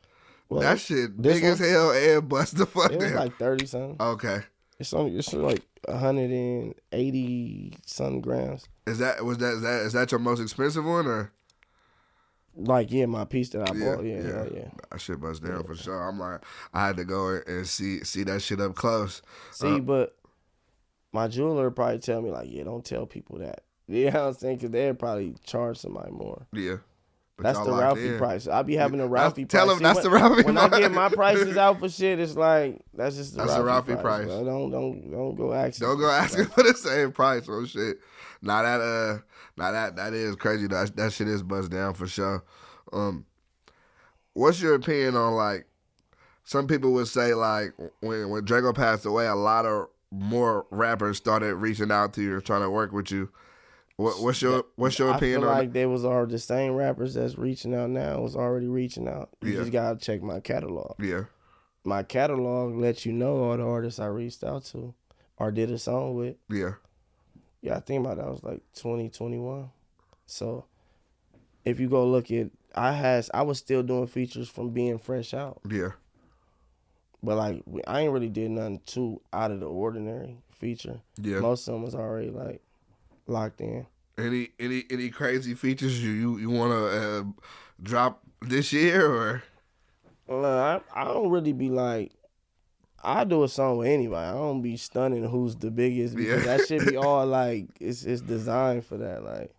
Well, that shit big as hell and bust the fuck down. It was like 30 something. Okay. It's like 180 something grams. Is that your most expensive one or? Like, yeah, my piece that I bought. Yeah. That shit bust down for sure. I'm like, I had to go and see that shit up close. See, but my jeweler probably tell me, like, yeah, don't tell people that. You know what I'm saying? Because they'd probably charge somebody more. Yeah. But that's the Ralfy price. I be having a Ralfy price. Tell them that's the Ralfy price. When I get my prices out for shit, it's like, that's just the Ralfy price. Don't go asking. Don't go asking for the same price or shit. Now that is crazy. That shit is buzzed down for sure. What's your opinion on, like, some people would say, like, when Drakeo passed away, a lot of more rappers started reaching out to you or trying to work with you. What's your opinion on that? I feel like they was all the same rappers that's reaching out now was already reaching out. You just gotta check my catalog. Yeah. My catalog lets you know all the artists I reached out to or did a song with. Yeah. Yeah, I think about that was like 2021. So if you go look at, I was still doing features from being fresh out. Yeah. But like I ain't really did nothing too out of the ordinary feature. Yeah. Most of them was already like locked in. Any crazy features you want to drop this year or? I don't really be like. I do a song with anybody. I don't be stunning who's the biggest because that shit be all like it's designed for that. Like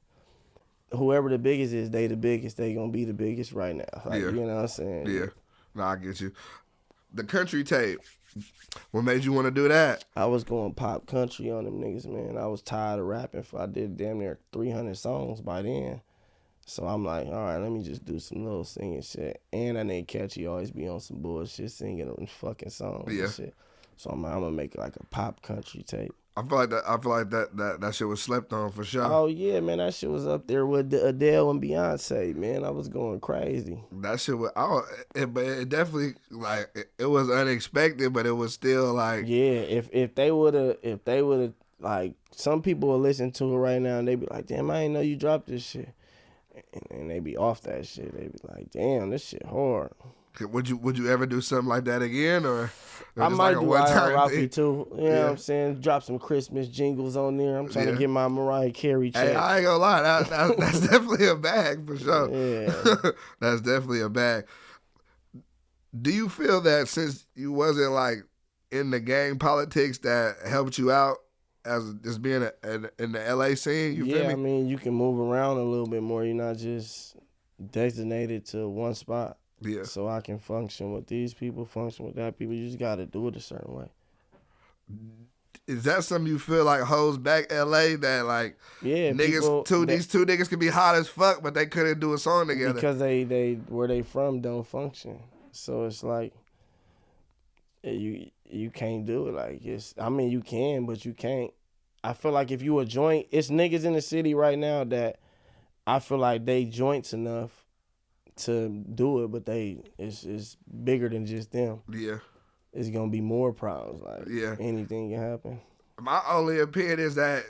whoever the biggest is, they the biggest. They gonna be the biggest right now. Like, you know what I'm saying? Yeah. No, I get you. the country tape. What made you want to do that? I was going pop country on them niggas, man. I was tired of rapping. I did damn near 300 songs by then. So I'm like, all right, let me just do some little singing shit. And that nigga Catchy always be on some bullshit singing on fucking songs and shit. So I'm gonna make like a pop country tape. I feel like that shit was slept on for sure. Oh yeah, man, that shit was up there with Adele and Beyonce, man. I was going crazy. That shit was, but it definitely it was unexpected, but it was still like, yeah. If they would have like, some people will listen to it right now and they be like, damn, I didn't know you dropped this shit, and they be off that shit. They be like, damn, this shit hard. Would you ever do something like that again, or I might do Ralfy too. You know what I'm saying? Drop some Christmas jingles on there. I'm trying to get my Mariah Carey check. Hey, I ain't gonna lie, that's definitely a bag for sure. Yeah, that's definitely a bag. Do you feel that since you wasn't like in the gang politics, that helped you out as just being in the LA scene? You feel me? I mean, you can move around a little bit more. You're not just designated to one spot. Yeah. So I can function with these people, function with that people. You just got to do it a certain way. Is that something you feel like holds back LA? That like, niggas, these two niggas could be hot as fuck, but they couldn't do a song together because they where they from don't function. So it's like you can't do it. Like I mean you can, but you can't. I feel like if you a joint, it's niggas in the city right now that I feel like they joints enough to do it, but it's bigger than just them. Yeah. It's gonna be more problems. Like anything can happen. My only opinion is that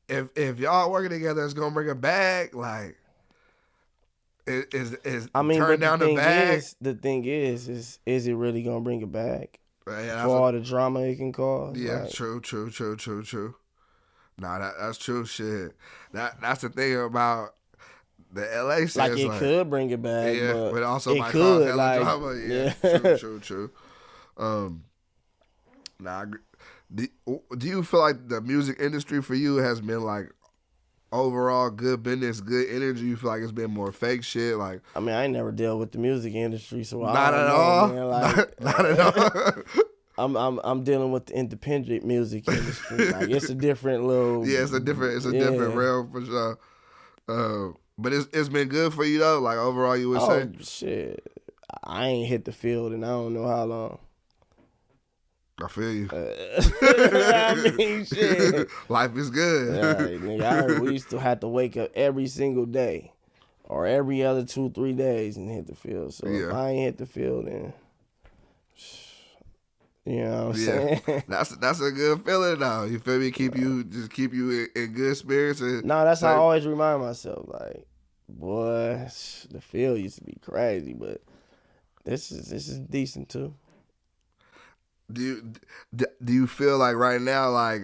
if y'all working together, it's gonna bring a bag. Like, turn down the bag. The thing is it really gonna bring a bag for all the drama it can cause? Yeah, like, true. Nah, that's true shit. That's the thing about the LA scene. Like it could bring it back, but also it could cause hella drama. True. Do you feel like the music industry for you has been like overall good business, good energy? You feel like it's been more fake shit? Like, I mean, I ain't never dealt with the music industry, so not at all. Man. Like, not at all. I'm dealing with the independent music industry. Like it's a different little. Yeah, it's a different realm for sure. But it's been good for you though. Like overall, you would say. Shit, I ain't hit the field and I don't know how long. I feel you. I mean, shit. Life is good. Right, nigga, we used to have to wake up every single day, or every other 2-3 days, and hit the field. So if I ain't hit the field, then you know what I'm saying. That's a good feeling though. You feel me? Keep you in good spirits. And no, that's how I always remind myself. Like, boy, the field used to be crazy, but this is decent too. Do you feel like right now, like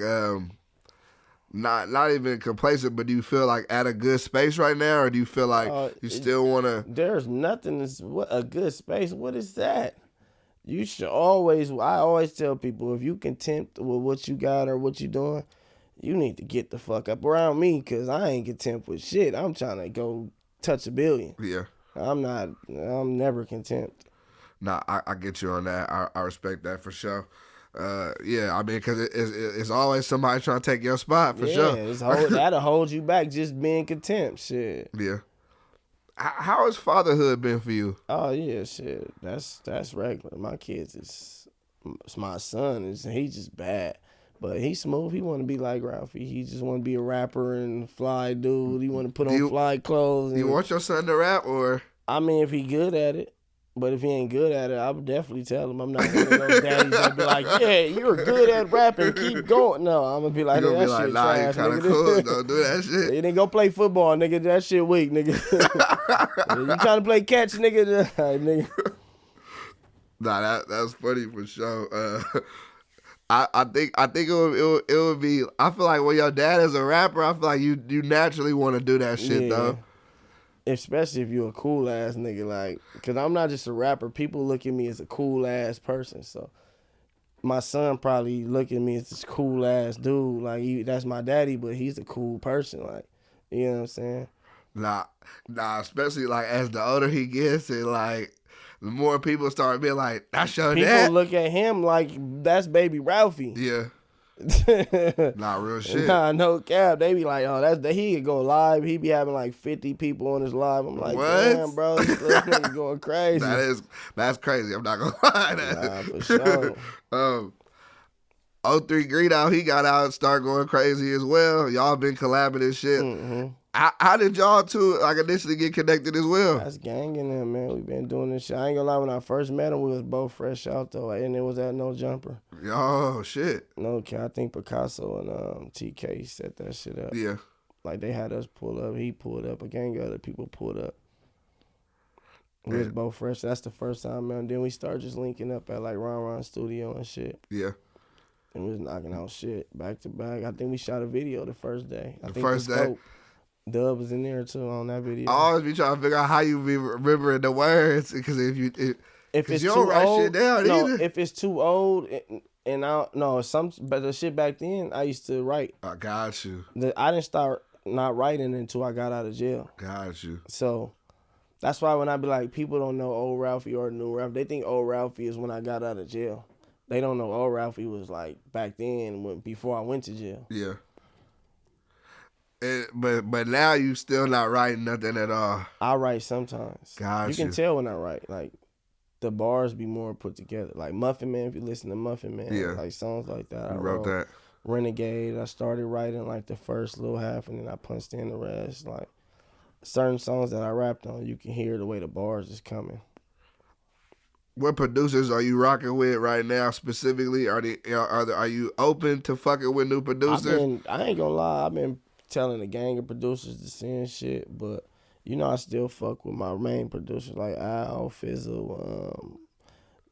not even complacent, but do you feel like at a good space right now, or do you feel like you still want to? There's nothing that's a good space. What is that? You should always. I always tell people, if you content with what you got or what you doing, you need to get the fuck up around me, cause I ain't content with shit. I'm trying to go touch $1 billion. Yeah. I'm never content. Nah, I get you on that. I respect that for sure. Yeah, I mean, because it's always somebody trying to take your spot for sure. That'll hold you back, just being content. Shit. Yeah. How has fatherhood been for you? Oh yeah, shit. That's regular. My kids it's my son. He's just bad. But he's smooth. He want to be like Ralfy. He just want to be a rapper and fly dude. He want to put on fly clothes. You want your son to rap, or? I mean, if he good at it. But if he ain't good at it, I would definitely tell him. I'm not one of those daddies that be like, yeah, you're good at rapping. Keep going. No, I'm going to be like, that shit trash, nah, you kind of cool. Don't do that shit. You didn't go play football, nigga. That shit weak, nigga. You trying to play catch, nigga? Nigga. Nah, that's funny for sure. I think it would be. I feel like when your dad is a rapper, I feel like you naturally want to do that shit though. Especially if you're a cool ass nigga, like, cause I'm not just a rapper. People look at me as a cool ass person. So my son probably look at me as this cool ass dude. Like that's my daddy, but he's a cool person. Like, you know what I'm saying? Nah. Especially like as the older he gets, and like the more people start being like, "That's your People dad." look at him like that's baby Ralfy. Yeah, not real shit. Nah, no cap. They be like, oh, he could go live. He be having like 50 people on his live. I'm like, What? damn, bro, this little nigga going crazy. That's crazy. I'm not gonna lie. Nah, for sure. 03 Greedo, he got out and started going crazy as well. Y'all been collabing and shit. Mm-hmm. How did y'all two like initially get connected as well? That's ganging them, man. We been doing this shit. I ain't gonna lie, when I first met him, we was both fresh out though, and it was at No Jumper. Oh shit. No cap. I think Picasso and TK set that shit up. Yeah. Like they had us pull up. He pulled up. A gang of other people pulled up. We was both fresh. That's the first time, man. Then we started just linking up at like Ron Studio and shit. Yeah. And we was knocking out shit back to back. I think we shot a video the first day. I think first day. Dub was in there too on that video. I always be trying to figure out how you be remembering the words because if it's you too don't write old, shit down either. if it's too old, but the shit back then I used to write. I got you. I didn't start not writing until I got out of jail. Got you. So that's why when I be like, people don't know old Ralfy or new Ralph. They think old Ralfy is when I got out of jail. They don't know old Ralfy was like back then before I went to jail. Yeah. But now you still not writing nothing at all. I write sometimes. Gotcha. You can tell when I write. Like the bars be more put together. Like Muffin Man, if you listen to Muffin Man, yeah. like songs like that. You wrote that. Renegade. I started writing like the first little half and then I punched in the rest. Like certain songs that I rapped on, you can hear the way the bars is coming. What producers are you rocking with right now specifically? Are you open to fucking with new producers? I ain't gonna lie, I've been telling a gang of producers to send shit, but you know I still fuck with my main producers like Al, Fizzle,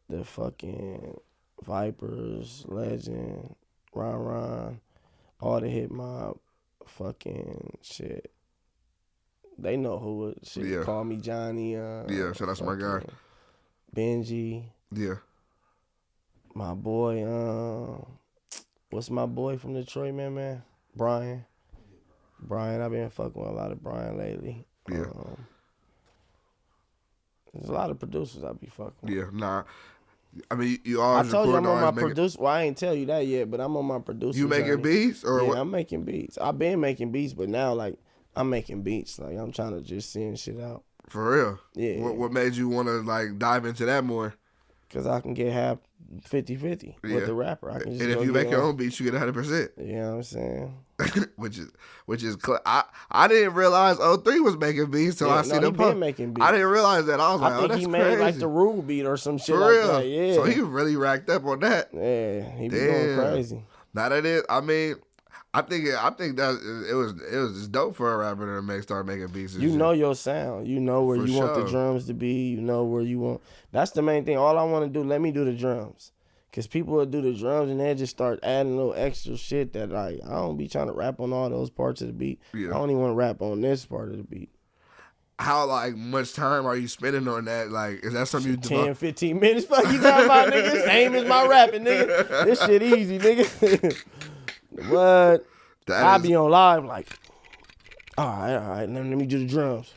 the fucking Vipers, Legend, Ron, all the Hit Mob, fucking shit. They know who it shit. Yeah. Call Me Johnny. Yeah, so that's my guy. Benji. Yeah. My boy, what's my boy from Detroit, man? Brian, I've been fucking with a lot of Brian lately. Yeah. There's a lot of producers I be fucking with. Yeah, nah. I mean, you always I told you I'm on my making... producer. Well, I ain't tell you that yet, but I'm on my producer. You making beats? Or yeah, what? I'm making beats. I've been making beats, but now, like, I'm making beats. Like, I'm trying to just send shit out. For real? Yeah. What made you want to, like, dive into that more? Because I can get half 50-50 with the rapper. I can just and if you make your own beats, you get 100%. You know what I'm saying? which is I didn't realize 03 was making beats till I seen him been making beats. I didn't realize that. I was like, I think that's he crazy. made like the Rule beat or some shit For like real. that. Yeah. So he really racked up on that. Yeah, he be going crazy. Now that is, I mean, I think that it was just dope for a rapper to start making beats. You know your sound. You know where you want the drums to be. You know where you want. That's the main thing. All I want to do, let me do the drums. Because people will do the drums and they just start adding little extra shit that like, I don't be trying to rap on all those parts of the beat. Yeah. I don't even want to rap on this part of the beat. How like much time are you spending on that? Like, is that something you 10, 15 minutes? Fuck you talking about, nigga? Same as my rapping, nigga. This shit easy, nigga. What? I be on live like, all right, let me do the drums.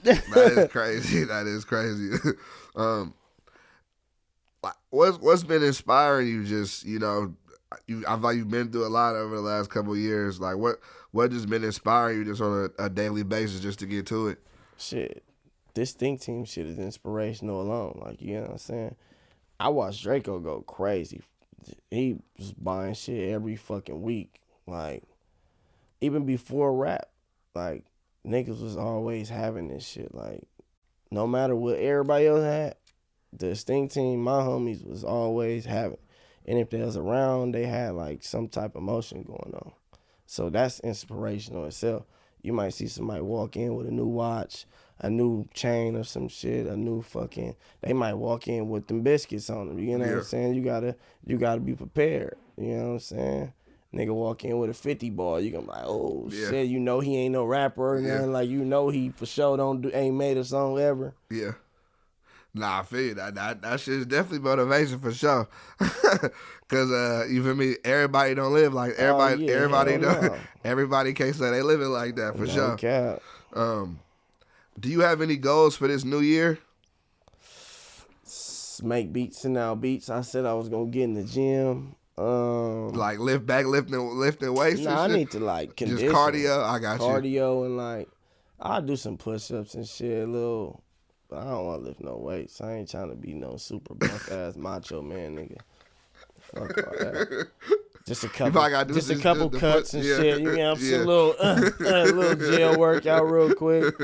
That is crazy. That is crazy. What's been inspiring you? Just I thought you've been through a lot over the last couple of years. Like what has been inspiring you just on a daily basis just to get to it? Shit, this Stinc Team shit is inspirational alone. Like, you know what I'm saying? I watched Drakeo go crazy. He was buying shit every fucking week. Like, even before rap, like, niggas was always having this shit. Like, no matter what everybody else had, the Stinc Team, my homies, was always having. And if they was around, they had, like, some type of motion going on. So that's inspirational itself. You might see somebody walk in with a new watch, a new chain or some shit, a new fucking... They might walk in with them biscuits on them. You know what I'm saying? You gotta be prepared. You know what I'm saying? Nigga walk in with a 50 ball, you gonna be like, oh shit, you know he ain't no rapper or nothing. Like, you know he for sure ain't made a song ever. Yeah. Nah, I feel you. That shit is definitely motivation for sure. Cause you feel me? Everybody don't live like everybody. Everybody don't. No. Everybody can't say they living like that for sure. Cap. Do you have any goals for this new year? make beats, send out beats. I said I was gonna get in the gym. Like lifting weights. Nah, I and shit? need to like Just condition. cardio. I got you. Cardio and like I'll do some push-ups and shit, little. But I don't want to lift no weights. I ain't trying to be no super buff ass macho man nigga. Fuck all that. Just a couple cuts and shit. You know what I'm saying? Little jail workout real quick.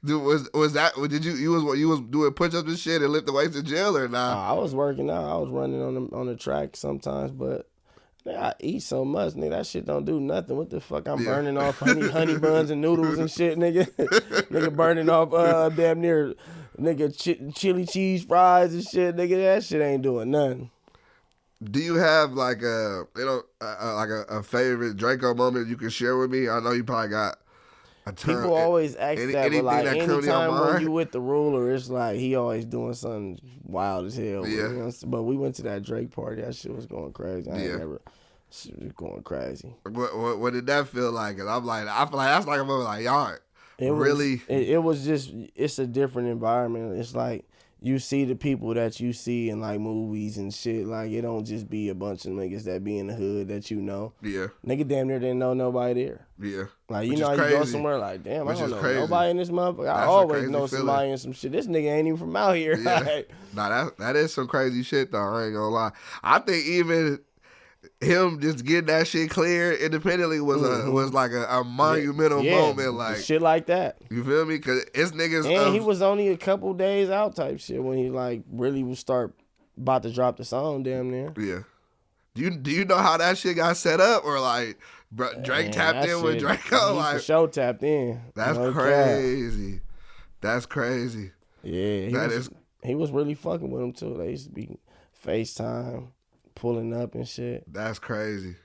Dude, was that? Did you was doing push-ups and shit and lift the weights in jail or not? I was working out. I was running on the track sometimes, but I eat so much, nigga. That shit don't do nothing. What the fuck? I'm burning off honey buns and noodles and shit, nigga. Nigga burning off damn near nigga chili cheese fries and shit, nigga. That shit ain't doing nothing. Do you have like a favorite Drakeo moment you can share with me? I know you probably got a ton. People always ask that, but like anytime when you with the ruler, it's like he always doing something wild as hell. Yeah. You know? But we went to that Drake party. That shit was going crazy. Shit was going crazy. What did that feel like? And I feel like that's like a moment like y'all. It was just, it's a different environment. It's like you see the people that you see in like movies and shit. Like it don't just be a bunch of niggas that be in the hood that you know. Yeah. Nigga damn near didn't know nobody there. Yeah. Like you know you go somewhere like damn I don't know nobody in this motherfucker. I always know somebody in some shit. This nigga ain't even from out here. Yeah. Like, nah, that is some crazy shit though. I ain't gonna lie. I think even him just getting that shit clear independently was like a monumental moment, like shit like that. You feel me? Cause it's niggas. And he was only a couple days out type shit when he like really was about to drop the song damn near. Yeah. Do you know how that shit got set up or like Drake tapped in with Drakeo? He like for sure tapped in. That's crazy. That's crazy. Yeah, he was really fucking with him too. They used to be FaceTime. Pulling up and shit. That's crazy.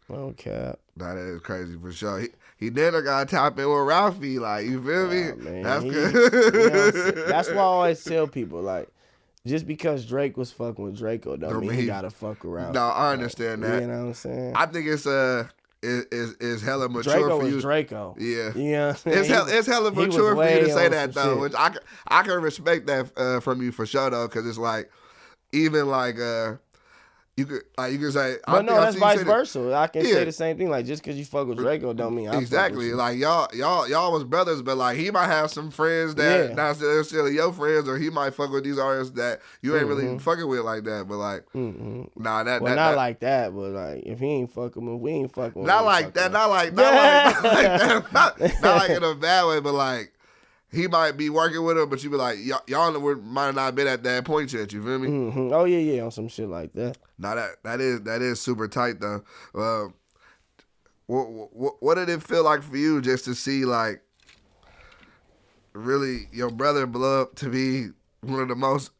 No cap. That is crazy for sure. He then got to tap in with Ralfy. Like, you feel me? Man, that's good. You know that's why I always tell people, like, just because Drake was fucking with Drakeo don't mean he gotta fuck around. No, I understand that. You know what I'm saying? I think it's hella mature Drakeo for you. Was Drakeo. Yeah. You know what I'm saying? It's hella mature for you to say that though, shit. which I can respect that from you for sure though, because it's like even like you could say, but no, that's vice versa. I can say the same thing. Like just because you fuck with Drakeo, don't mean I exactly. Fuck with you. Like y'all was brothers, but like he might have some friends that not necessarily your friends, or he might fuck with these artists that you ain't really fucking with like that. But like, nah, not like that. But like, if he ain't fucking with, we ain't fucking with. Not like that. Not like that. Not like in a bad way, but like. He might be working with her, but you be like, y'all might not have been at that point yet. You feel me? Mm-hmm. Oh yeah, on some shit like that. Now that is super tight though. What did it feel like for you just to see like really your brother blow up to be one of the most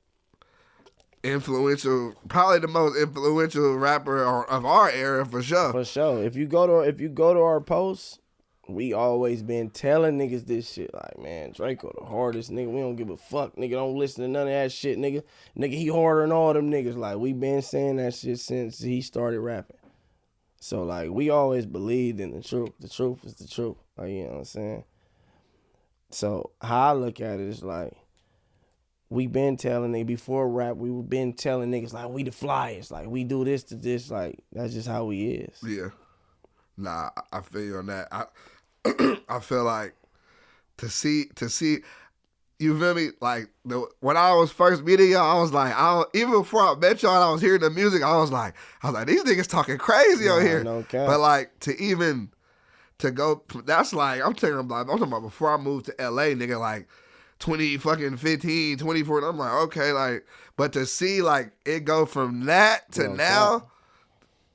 influential, probably the most influential rapper of our era for sure. For sure. If you go to our posts. We always been telling niggas this shit. Like, man, Drakeo the hardest nigga. We don't give a fuck, nigga. Don't listen to none of that shit, nigga. Nigga, he harder than all them niggas. Like, we been saying that shit since he started rapping. So, like, we always believed in the truth. The truth is the truth. Like, you know what I'm saying? So, how I look at it is like, we been telling niggas, before rap, we been telling niggas, like, we the flyest. Like, we do this to this. Like, that's just how we is. Yeah. Nah, I feel you on that. I feel like to see, you feel me? Like when I was first meeting y'all, I was like, even before I met y'all, I was hearing the music. I was like, these niggas talking crazy on here. No cap. But like to go, that's like I'm talking about before I moved to LA, nigga. Like 2015, 2014. I'm like, okay, like, but to see like it go from that to now. Cap.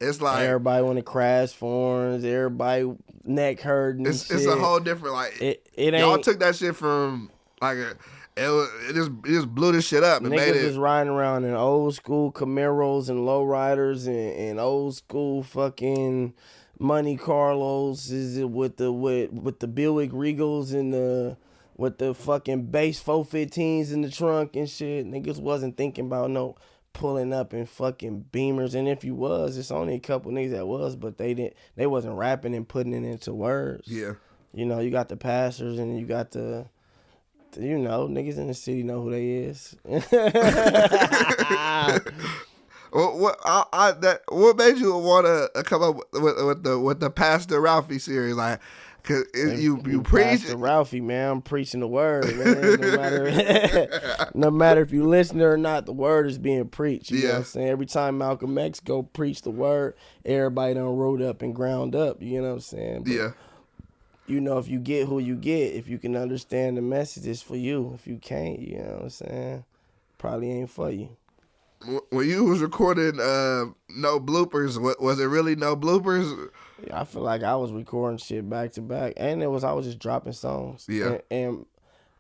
It's like everybody want to crash forms, everybody neck hurting. It's a whole different like. It ain't, y'all took that shit from like it just blew this shit up. And niggas was riding around in old school Camaros and lowriders and old school fucking Monte Carlos with the Buick Regals and with the fucking base 415s in the trunk and shit. Niggas wasn't thinking about no pulling up in fucking Beamers, and if you was, it's only a couple niggas that was, but they wasn't rapping and putting it into words. Yeah, you know, you got the passers and you got the You know, niggas in the city know who they is. What made you want to come up with the Pastor Ralfy series? Like, cause you preach. Pastor Ralfy, man, I'm preaching the word, man. No matter if you listen or not, the word is being preached. You know what I'm saying? Every time Malcolm X go preach the word, everybody done rolled up and ground up. You know what I'm saying? But, you know, if you get who you get, if you can understand the message, it's for you. If you can't, you know what I'm saying? Probably ain't for you. When you was recording no bloopers, was it really no bloopers? Yeah, I feel like I was recording shit back to back, and I was just dropping songs. Yeah. And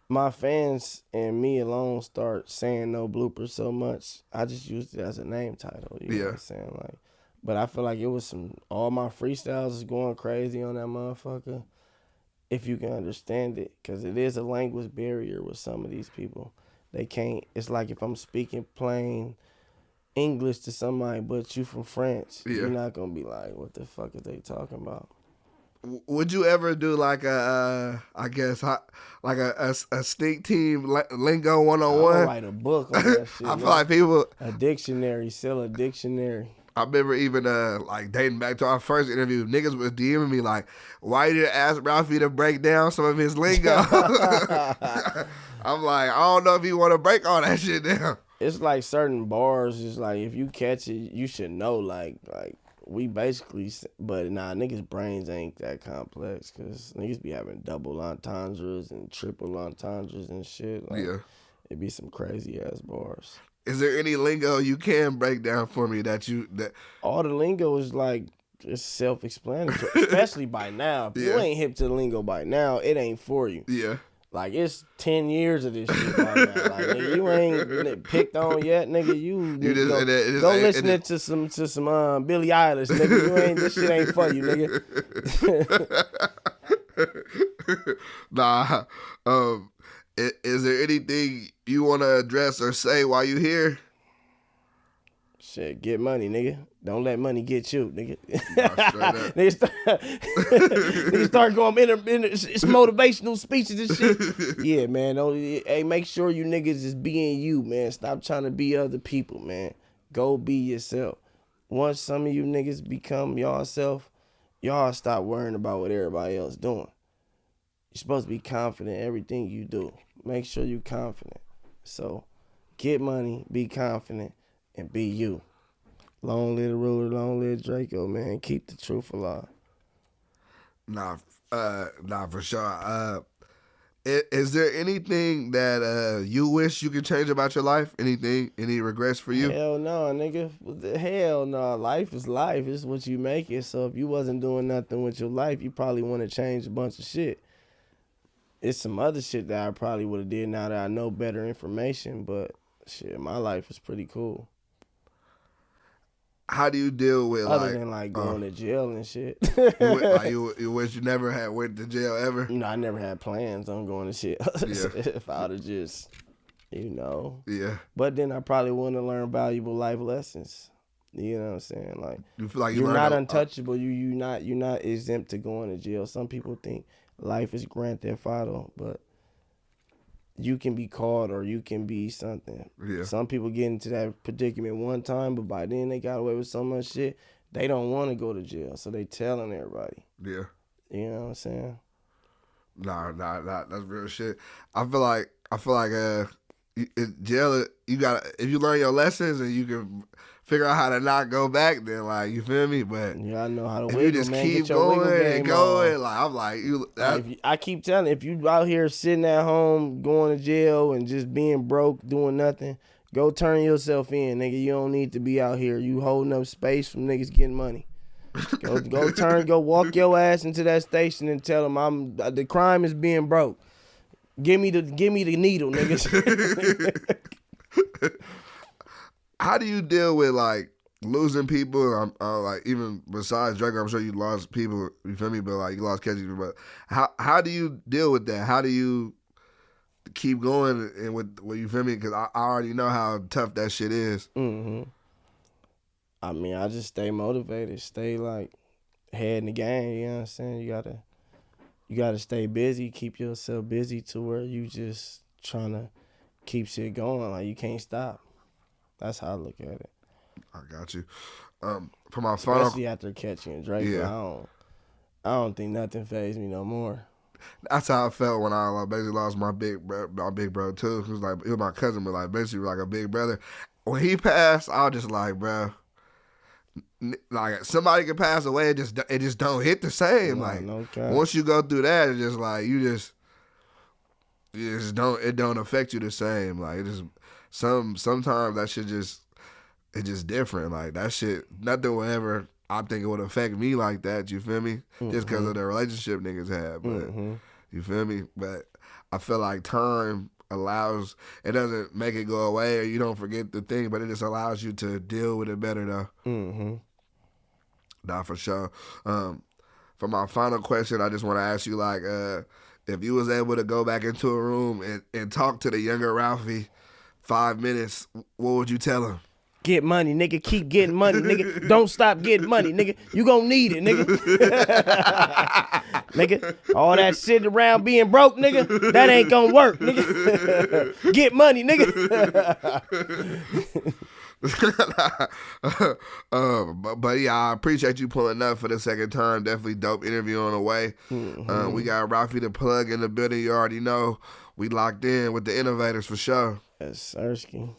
my fans and me alone start saying no bloopers so much, I just used it as a name title. You know what I'm saying? Like, but I feel like it was all my freestyles is going crazy on that motherfucker. If you can understand it, because it is a language barrier with some of these people. They can't. It's like if I'm speaking plain English to somebody, but you from France, you're not gonna be like, what the fuck are they talking about? Would you ever do like a Stinc Team lingo 101? I'll write a book on that shit. I feel like people a dictionary, sell a dictionary. I remember even like dating back to our first interview, niggas was DMing me like, why you didn't ask Ralfy to break down some of his lingo? I'm like, I don't know if you want to break all that shit down. It's like certain bars, it's like if you catch it, you should know like we basically, but nah, niggas' brains ain't that complex because niggas be having double entendres and triple entendres and shit. Like, it be some crazy ass bars. Is there any lingo you can break down for me that all the lingo is like just self-explanatory, especially by now. If you ain't hip to the lingo by now, it ain't for you. Yeah. Like, it's 10 years of this shit by now. Like, nigga, you ain't picked on yet, nigga. You just go listening to some Billie Eilish, nigga. This shit ain't for you, nigga. Nah. Is there anything you want to address or say while you here? Shit, get money, nigga. Don't let money get you, nigga. Niggas start going it's motivational speeches and shit. Yeah, man. Hey, make sure you niggas is being you, man. Stop trying to be other people, man. Go be yourself. Once some of you niggas become yourself, y'all stop worrying about what everybody else doing. You're supposed to be confident in everything you do. Make sure you're confident. So, get money, be confident, and be you. Long live the ruler, long live Drakeo, man. Keep the truth alive. Nah, for sure. Is there anything that you wish you could change about your life? Anything? Any regrets for you? Hell no, nigga. Hell no. Life is life. It's what you make it. So if you wasn't doing nothing with your life, you probably want to change a bunch of shit. It's some other shit that I probably would have did now that I know better information, but shit, my life is pretty cool. How do you deal with other than like going to jail and shit? you wish you never had went to jail ever? You know, I never had plans on going to shit. If I would have just, Yeah. But then I probably wouldn't have learned valuable life lessons. You know what I'm saying? Like, you feel like you're not untouchable. You're not exempt to going to jail. Some people think life is Grand Theft Auto, but you can be caught or you can be something. Yeah. Some people get into that predicament one time, but by then they got away with so much shit, they don't want to go to jail, so they telling everybody. Yeah. You know what I'm saying? Nah, that's real shit. I feel like in jail, you got if you learn your lessons and you can figure out how to not go back, then like you feel me. But yeah, I know how to if wiggle, you just man. keep Get your going and going, on. like I'm like you. I keep telling you, if you out here sitting at home, going to jail and just being broke, doing nothing, go turn yourself in, nigga. You don't need to be out here. You holding up space from niggas getting money. Go walk your ass into that station and tell them the crime is being broke. Give me the needle, niggas. How do you deal with like losing people? Like even besides Drakeo, I'm sure you lost people. You feel me? But like you lost catching people. But how do you deal with that? How do you keep going and with you feel me? Because I already know how tough that shit is. Mm-hmm. I mean, I just stay motivated, stay like head in the game. You know what I'm saying? You you gotta stay busy, keep yourself busy to where you just trying to keep shit going. Like you can't stop. That's how I look at it. I got you. For my final, Especially after catching Drake, yeah, I don't think nothing fazed me no more. that's how I felt when I basically lost my big bro too. He was my cousin, but like basically like a big brother. When he passed, I was just like, bro, like somebody can pass away, it just don't hit the same. Nah, Like no cap. once you go through that, it's just like you just don't affect you the same. Like it just sometimes that shit it's just different. Like that shit, nothing will ever. I think it would affect me like that. You feel me? Just because of the relationship niggas had, but you feel me? But I feel like time allows. It doesn't make it go away, or you don't forget the thing, but it just allows you to deal with it better, though. Nah, for sure. For my final question, I just want to ask you, like, if you was able to go back into a room and talk to the younger Ralfy 5 minutes, what would you tell him? Get money, nigga. Keep getting money, nigga. Don't stop getting money, nigga. You gonna need it, nigga. Nigga, all that shit around being broke, nigga, that ain't gonna work, nigga. Get money, nigga. But yeah, I appreciate you pulling up for the second time. Definitely dope interview on the way. We got Ralfy the plug in the building. You already know we locked in with the Innovators for sure. Yes, Sirski.